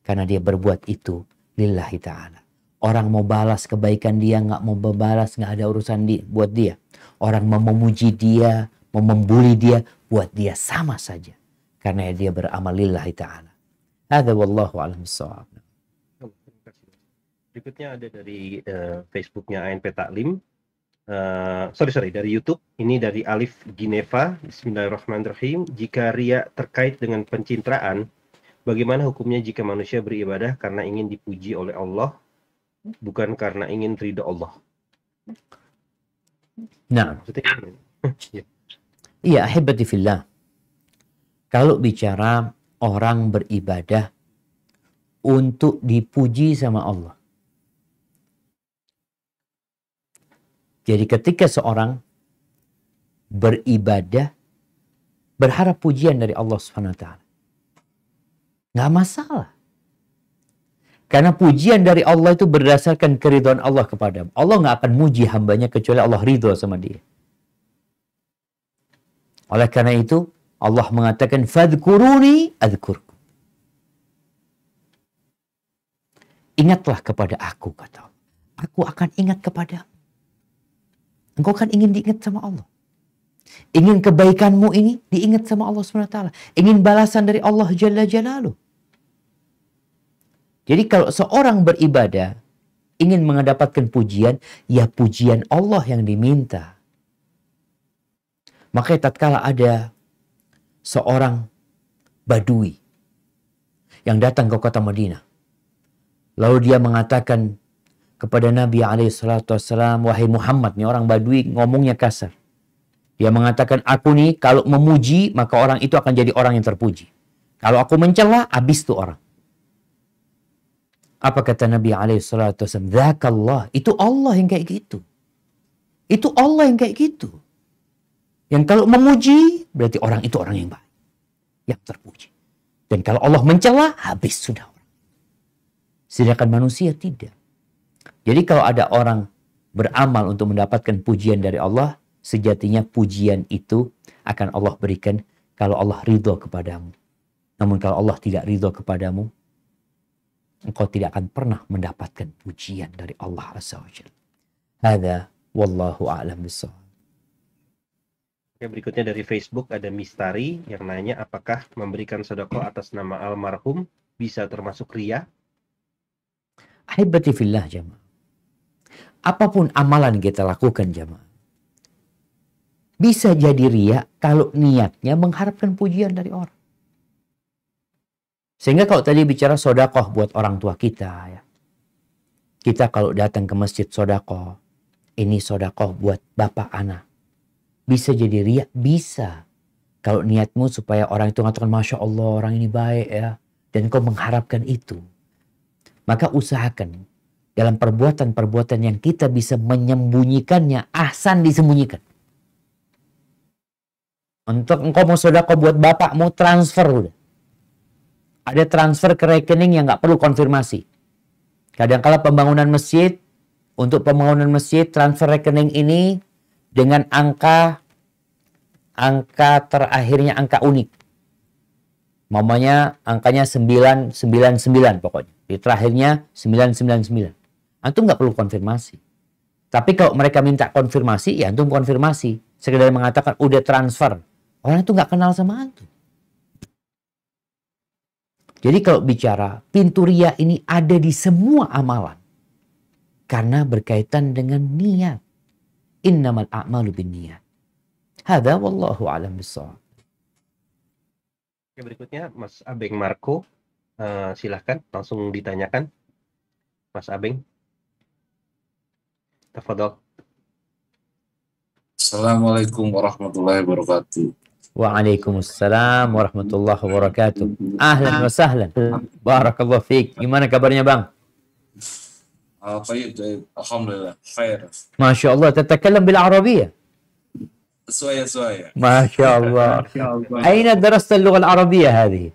Karena dia berbuat itu lillahi ta'ala. Orang mau balas kebaikan dia, nggak mau balas, nggak ada urusan buat dia. Orang mau memuji dia, mau membuli dia, buat dia sama saja. Karena dia beramal lillahi ta'ala. Hadza wallahu a'lam bissawab. Berikutnya ada dari Facebooknya ANP Taklim. Dari YouTube. Ini dari Alif Gineva. Bismillahirrahmanirrahim. Jika ria terkait dengan pencitraan, bagaimana hukumnya jika manusia beribadah karena ingin dipuji oleh Allah, bukan karena ingin ridha Allah? Nah, iya, ahibati fillah. Kalau bicara orang beribadah untuk dipuji sama Allah. Jadi ketika seorang beribadah berharap pujian dari Allah SWT, nggak masalah. Karena pujian dari Allah itu berdasarkan keridhaan Allah kepada Allah. Nggak akan muji hambanya kecuali Allah ridho sama dia. Oleh karena itu Allah mengatakan fadhkuruni adzkurkum. Ingatlah kepada aku, kata Allah. Aku akan ingat kepadamu. Engkau kan ingin diingat sama Allah. Ingin kebaikanmu ini diingat sama Allah SWT. Ingin balasan dari Allah Jalla Jalaluh. Jadi kalau seorang beribadah ingin mendapatkan pujian, ya pujian Allah yang diminta. Makanya tatkala ada seorang badui yang datang ke kota Madinah. Lalu dia mengatakan kepada Nabi SAW, wahai Muhammad, nih orang badui ngomongnya kasar. Dia mengatakan, aku nih kalau memuji, maka orang itu akan jadi orang yang terpuji. Kalau aku mencela, habis tuh orang. Apa kata Nabi SAW? Dzakallah. Itu Allah yang kayak gitu. Itu Allah yang kayak gitu. Yang kalau memuji, berarti orang itu orang yang baik. Yang terpuji. Dan kalau Allah mencela, habis sudah orang. Sedangkan manusia tidak. Jadi kalau ada orang beramal untuk mendapatkan pujian dari Allah, sejatinya pujian itu akan Allah berikan kalau Allah ridho kepadamu. Namun kalau Allah tidak ridho kepadamu, engkau tidak akan pernah mendapatkan pujian dari Allah Azza wa Jalla. Hadza wallahu a'lam bishawab. Oke, berikutnya dari Facebook ada Mistari yang nanya apakah memberikan sedekah atas nama almarhum bisa termasuk riya? Ahibati fillah jamaah. Apapun amalan kita lakukan jamaah, bisa jadi riya kalau niatnya mengharapkan pujian dari orang. Sehingga kalau tadi bicara sodakoh buat orang tua kita, ya, kita kalau datang ke masjid sodakoh, ini sodakoh buat bapak anak. Bisa jadi riya? Bisa. Kalau niatmu supaya orang itu mengatakan, Masya Allah orang ini baik ya. Dan kau mengharapkan itu. Maka usahakan dalam perbuatan-perbuatan yang kita bisa menyembunyikannya, ahsan disembunyikan. Untuk engkau mau sodakoh buat bapak, mau transfer udah. Ada transfer ke rekening yang nggak perlu konfirmasi. Kadang-kala pembangunan masjid, untuk pembangunan masjid, transfer rekening ini dengan angka terakhirnya angka unik. Mamanya angkanya 999 pokoknya. Di terakhirnya 999. Antum nggak perlu konfirmasi. Tapi kalau mereka minta konfirmasi, ya antum konfirmasi. Sekedar mengatakan udah transfer. Orang itu nggak kenal sama antum. Jadi kalau bicara pintu riya ini ada di semua amalan. Karena berkaitan dengan niat. Innamal a'malu binniyat. Hadza wallahu a'lam bishawab. Oke, berikutnya Mas Abeng Marco. Silahkan langsung ditanyakan. Mas Abeng. Tafadhol. Assalamualaikum warahmatullahi wabarakatuh. Waalaikumsalam warahmatullahi wabarakatuh. Ahlan wa sahlan. Barakallahu fiik. Gimana kabarnya bang? طيب alhamdulillah khair. Masya Allah. Tatakallam bil Arabiyah. شوية ما شاء الله. أين درست اللغة العربية هذه؟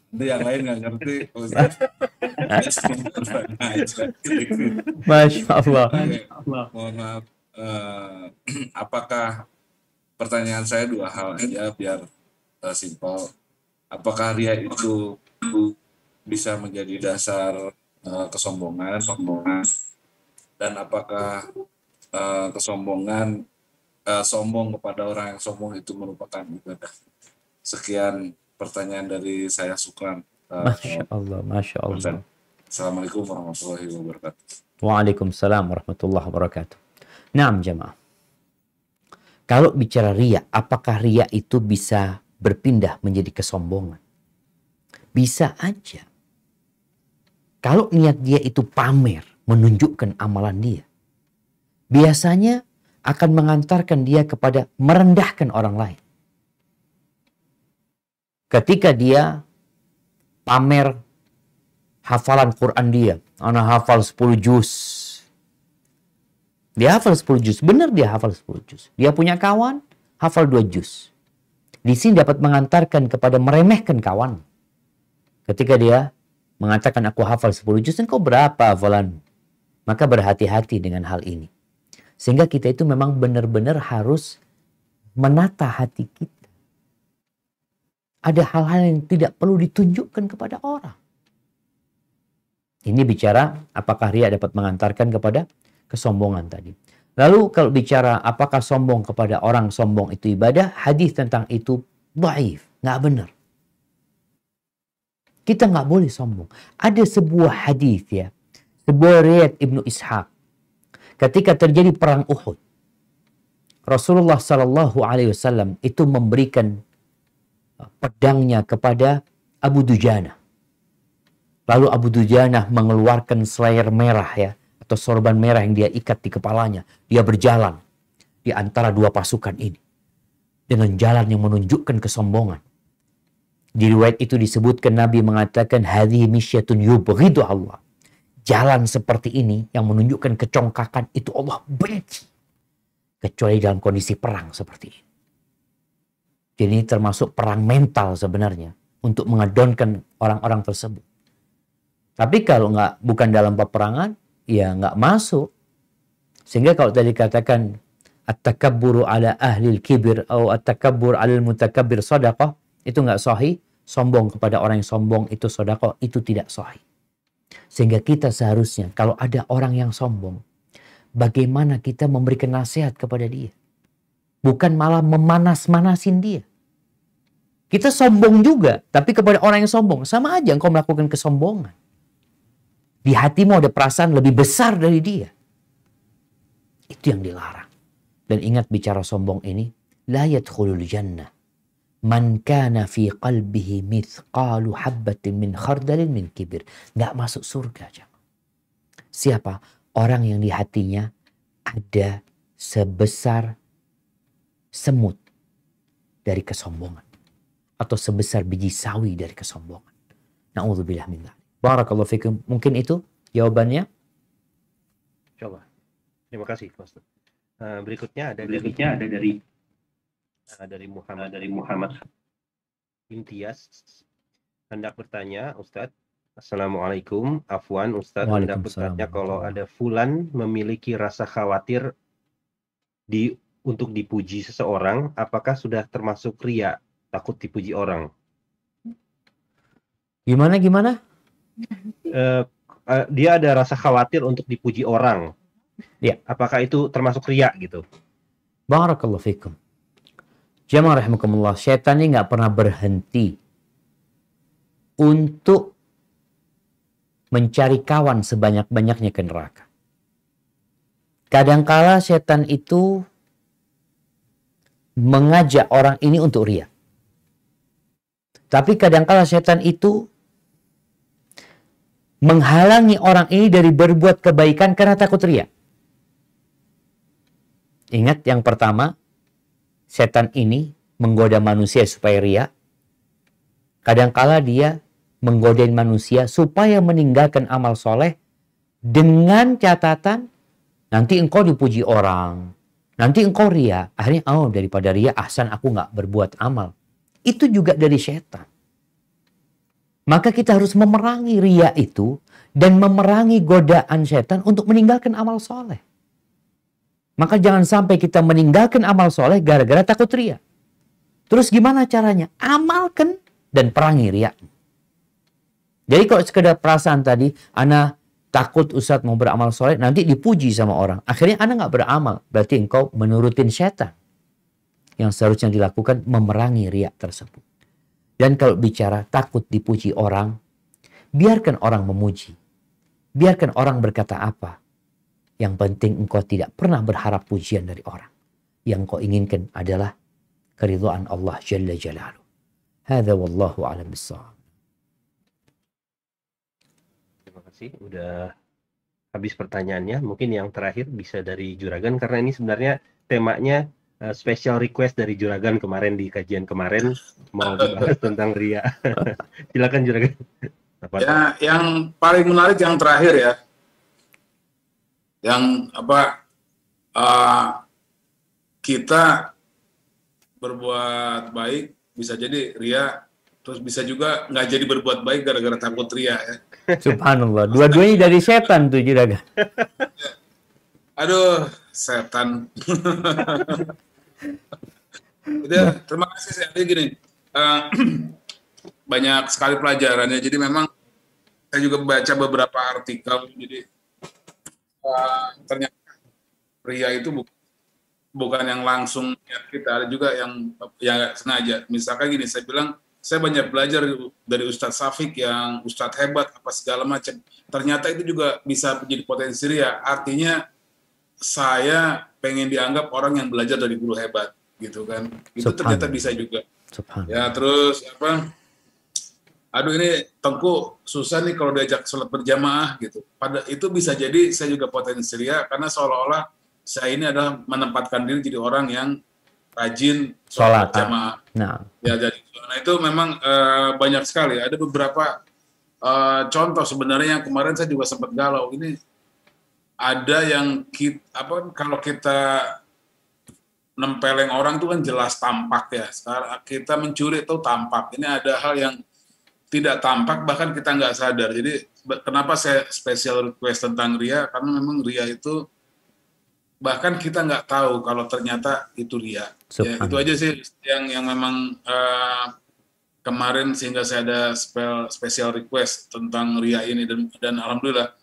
Itu yang lain nggak ngerti Ustaz. ما شاء الله. Mohon maaf. Apakah pertanyaan saya dua hal aja biar simpel. Apakah riya itu bisa menjadi dasar kesombongan, dan apakah kesombongan sombong kepada orang yang sombong itu merupakan ibadah? Sekian pertanyaan dari saya, Sukran. Masya Allah, Masya Allah. Assalamualaikum warahmatullahi wabarakatuh. Waalaikumsalam warahmatullahi wabarakatuh. Naam jamaah. Kalau bicara riya, apakah riya itu bisa berpindah menjadi kesombongan? Bisa aja. Kalau niat dia itu pamer, menunjukkan amalan dia, biasanya akan mengantarkan dia kepada merendahkan orang lain. Ketika dia pamer hafalan Quran dia, ana hafal 10 juz. Dia hafal 10 juz, benar dia hafal 10 juz. Dia punya kawan, hafal 2 juz. Di sini dapat mengantarkan kepada meremehkan kawan. Ketika dia mengatakan aku hafal 10 juz, engkau berapa hafalan? Maka berhati-hati dengan hal ini. Sehingga kita itu memang benar-benar harus menata hati kita. Ada hal-hal yang tidak perlu ditunjukkan kepada orang. Ini bicara apakah riya dapat mengantarkan kepada kesombongan tadi. Lalu kalau bicara apakah sombong kepada orang sombong itu ibadah, hadis tentang itu dhaif, nggak benar. Kita nggak boleh sombong. Ada sebuah hadis ya, sebuah riwayat Ibnu Ishaq. Ketika terjadi perang Uhud, Rasulullah Shallallahu Alaihi Wasallam itu memberikan pedangnya kepada Abu Dujana. Lalu Abu Dujana mengeluarkan selayar merah ya, atau sorban merah yang dia ikat di kepalanya. Dia berjalan di antara dua pasukan ini dengan jalan yang menunjukkan kesombongan. Di riwayat itu disebutkan Nabi mengatakan hadhihi misyatun yubghidu Allah. Jalan seperti ini yang menunjukkan kecongkakan itu Allah benci. Kecuali dalam kondisi perang seperti ini. Jadi ini termasuk perang mental sebenarnya untuk mengedonkan orang-orang tersebut. Tapi kalau bukan dalam peperangan, ya nggak masuk. Sehingga kalau tadi katakan at-takabburu ala ahlil kibir atau at-takabbur alal mutakabbir sadaqah, itu nggak sahih. Sombong kepada orang yang sombong itu sedekah, itu tidak sahih. Sehingga kita seharusnya kalau ada orang yang sombong, bagaimana kita memberikan nasihat kepada dia? Bukan malah memanas-manasin dia. Kita sombong juga, tapi kepada orang yang sombong, sama aja engkau melakukan kesombongan. Di hatimu ada perasaan lebih besar dari dia. Itu yang dilarang. Dan ingat bicara sombong ini, la yadkhulul jannah man kana fi qalbihi mithqalu habbatin min khardalin min kibir. Nggak masuk surga. Siapa? Orang yang di hatinya ada sebesar semut dari kesombongan. Atau sebesar biji sawi dari kesombongan. Na'udzubillah min dzalik. Barakallahu fikum. Mungkin itu jawabannya. Insyaallah. Terima kasih, Ustaz. Berikutnya ada dari Muhammad Imtiaz hendak bertanya, Ustadz. Assalamualaikum, Afwan Ustadz, hendak bertanya kalau ada fulan memiliki rasa khawatir untuk dipuji seseorang, apakah sudah termasuk riya, takut dipuji orang? Gimana? Dia ada rasa khawatir untuk dipuji orang. Ya. Apakah itu termasuk riya gitu? Barakallahu fikum. Jamaah rahimakumullah, syaitan ini nggak pernah berhenti untuk mencari kawan sebanyak-banyaknya ke neraka. Kadangkala syaitan itu mengajak orang ini untuk riya. Tapi kadangkala syaitan itu menghalangi orang ini dari berbuat kebaikan karena takut riya. Ingat yang pertama, setan ini menggoda manusia supaya riya. Kadangkala dia menggodain manusia supaya meninggalkan amal soleh dengan catatan nanti engkau dipuji orang, nanti engkau riya. Akhirnya daripada riya ahsan aku nggak berbuat amal. Itu juga dari setan. Maka kita harus memerangi riya itu dan memerangi godaan setan untuk meninggalkan amal soleh. Maka jangan sampai kita meninggalkan amal soleh gara-gara takut riya. Terus gimana caranya? Amalkan dan perangi riya. Jadi kalau sekedar perasaan tadi, ana takut Ustadz mau beramal soleh, nanti dipuji sama orang. Akhirnya ana nggak beramal. Berarti engkau menurutin setan. Yang seharusnya dilakukan memerangi riya tersebut. Dan kalau bicara takut dipuji orang, biarkan orang memuji. Biarkan orang berkata apa. Yang penting engkau tidak pernah berharap pujian dari orang. Yang engkau inginkan adalah keridhaan Allah Jalla Jalaluh. Hadza wallahu a'lam bissawab. Terima kasih. Udah habis pertanyaannya. Mungkin yang terakhir bisa dari Juragan. Karena ini sebenarnya temanya special request dari Juragan kemarin di kajian kemarin. Mau dibahas tentang riya. Silakan Juragan. Ya, yang paling menarik yang terakhir ya. Yang kita berbuat baik bisa jadi riya, terus bisa juga nggak jadi berbuat baik gara-gara takut riya ya. Subhanallah, dua-duanya dari setan tuh Juragan. Aduh, setan. Udah, terima kasih saya. Jadi gini, banyak sekali pelajarannya. Jadi memang saya juga baca beberapa artikel. Jadi ternyata riya itu bukan yang langsung ya, kita ada juga yang sengaja. Misalkan gini, saya bilang saya banyak belajar dari Ustadz Safik yang Ustadz hebat apa segala macam. Ternyata itu juga bisa menjadi potensi riya. Artinya saya pengen dianggap orang yang belajar dari guru hebat gitu kan. Itu ternyata bisa juga. Ya terus aduh ini Tengku susah nih kalau diajak sholat berjamaah gitu. Itu bisa jadi saya juga potensi riya karena seolah-olah saya ini adalah menempatkan diri jadi orang yang rajin sholat berjamaah. Nah. Ya jadi, nah itu memang banyak sekali. Ada beberapa contoh sebenarnya yang kemarin saya juga sempat galau. Ini ada yang kalau kita nempeleng orang itu kan jelas tampak ya. Sekarang kita mencuri itu tampak. Ini ada hal yang tidak tampak bahkan kita nggak sadar. Jadi kenapa saya special request tentang ria? Karena memang ria itu bahkan kita nggak tahu kalau ternyata itu ria. Ya, itu aja sih yang memang kemarin sehingga saya ada special request tentang ria ini dan alhamdulillah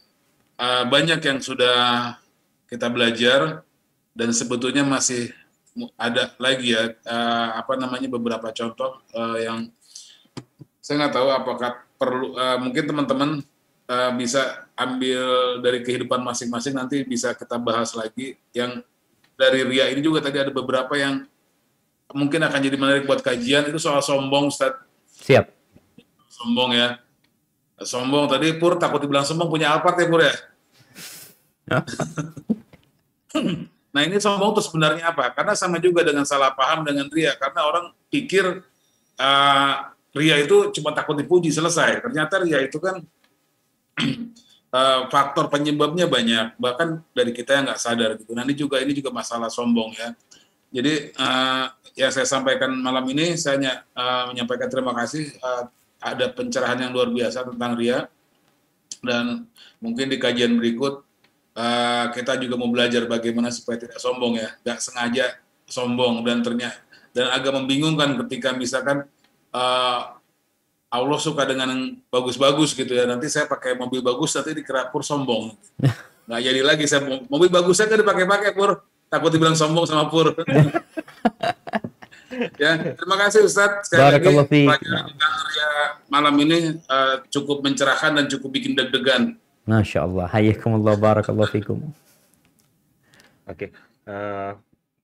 banyak yang sudah kita belajar dan sebetulnya masih ada lagi ya beberapa contoh yang saya nggak tahu apakah perlu mungkin teman-teman bisa ambil dari kehidupan masing-masing, nanti bisa kita bahas lagi. Yang dari ria ini juga tadi ada beberapa yang mungkin akan jadi menarik buat kajian. Itu soal sombong, Ustaz. Siap. Sombong ya. Sombong tadi Pur takut dibilang sombong, punya Alphard ya Pur ya. Nah ini sombong itu sebenarnya apa? Karena sama juga dengan salah paham dengan ria. Karena orang pikir ria itu cuma takut dipuji selesai. Ternyata ria itu kan faktor penyebabnya banyak, bahkan dari kita yang nggak sadar gitu. Nanti ini juga masalah sombong ya. Jadi yang saya sampaikan malam ini, saya menyampaikan terima kasih. Ada pencerahan yang luar biasa tentang ria, dan mungkin di kajian berikut kita juga mau belajar bagaimana supaya tidak sombong ya, nggak sengaja sombong dan agak membingungkan ketika misalkan Allah suka dengan yang bagus-bagus gitu ya. Nanti saya pakai mobil bagus, nanti dikira Pur sombong. Nggak jadi lagi, saya mobil bagus saya kan dipakai-pakai Pur. Takut dibilang sombong sama Pur. Ya, terima kasih Ustadz. Sekali lagi pelajaran tentang ria malam ini cukup mencerahkan dan cukup bikin deg-degan. Masya Allah. Hayyakumullah, barakallahu fikum. Oke,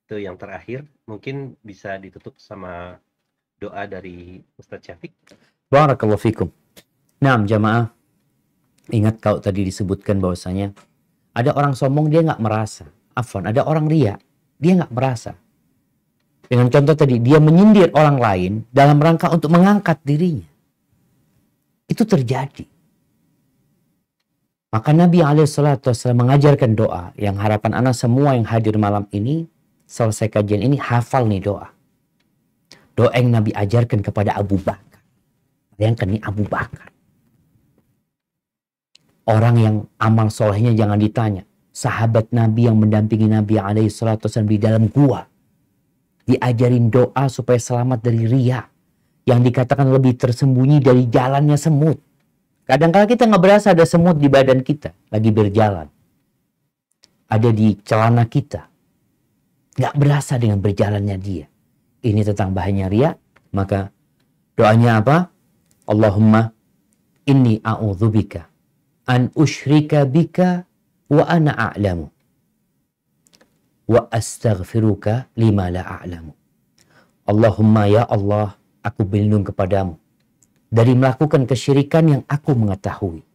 itu yang terakhir. Mungkin bisa ditutup sama doa dari Ustadz Syafiq. Barakallahu fikum. Nah, jamaah, ingat kalau tadi disebutkan bahwasanya ada orang sombong dia nggak merasa. Afwan, ada orang ria dia nggak merasa. Dengan contoh tadi, dia menyindir orang lain dalam rangka untuk mengangkat dirinya. Itu terjadi. Maka Nabi SAW mengajarkan doa yang harapan anak semua yang hadir malam ini, selesai kajian ini, hafal nih doa. Doa yang Nabi ajarkan kepada Abu Bakar. Bayangkan nih Abu Bakar. Orang yang amal solehnya jangan ditanya. Sahabat Nabi yang mendampingi Nabi SAW di dalam gua. Diajarin doa supaya selamat dari ria. Yang dikatakan lebih tersembunyi dari jalannya semut. Kadang-kadang kita nggak berasa ada semut di badan kita. Lagi berjalan. Ada di celana kita. Nggak berasa dengan berjalannya dia. Ini tentang bahayanya ria. Maka doanya apa? Allahumma inni a'udzubika an usyrika bika wa ana a'lamu wa astaghfiruka lima la a'lamu. Allahumma ya Allah, aku berlindung kepadamu dari melakukan kesyirikan yang aku mengetahui,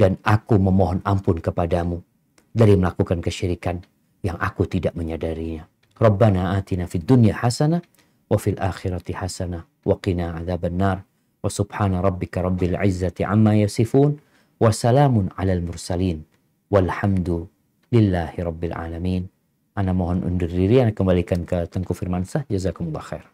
dan aku memohon ampun kepadamu dari melakukan kesyirikan yang aku tidak menyadarinya. Rabbana atina fid dunya hasanah wa fil akhirati hasanah wa qina adzabannar. Wa subhana rabbika rabbil izzati amma yasifun wa salamun alal mursalin walhamdu lillahi rabbil alamin. Ana mohon undur diri, ana kembalikan ke Tengku Firmansyah. Jazakumullah khair.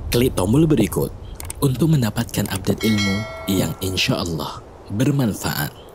Klik tombol berikut untuk mendapatkan update ilmu yang insya Allah bermanfaat.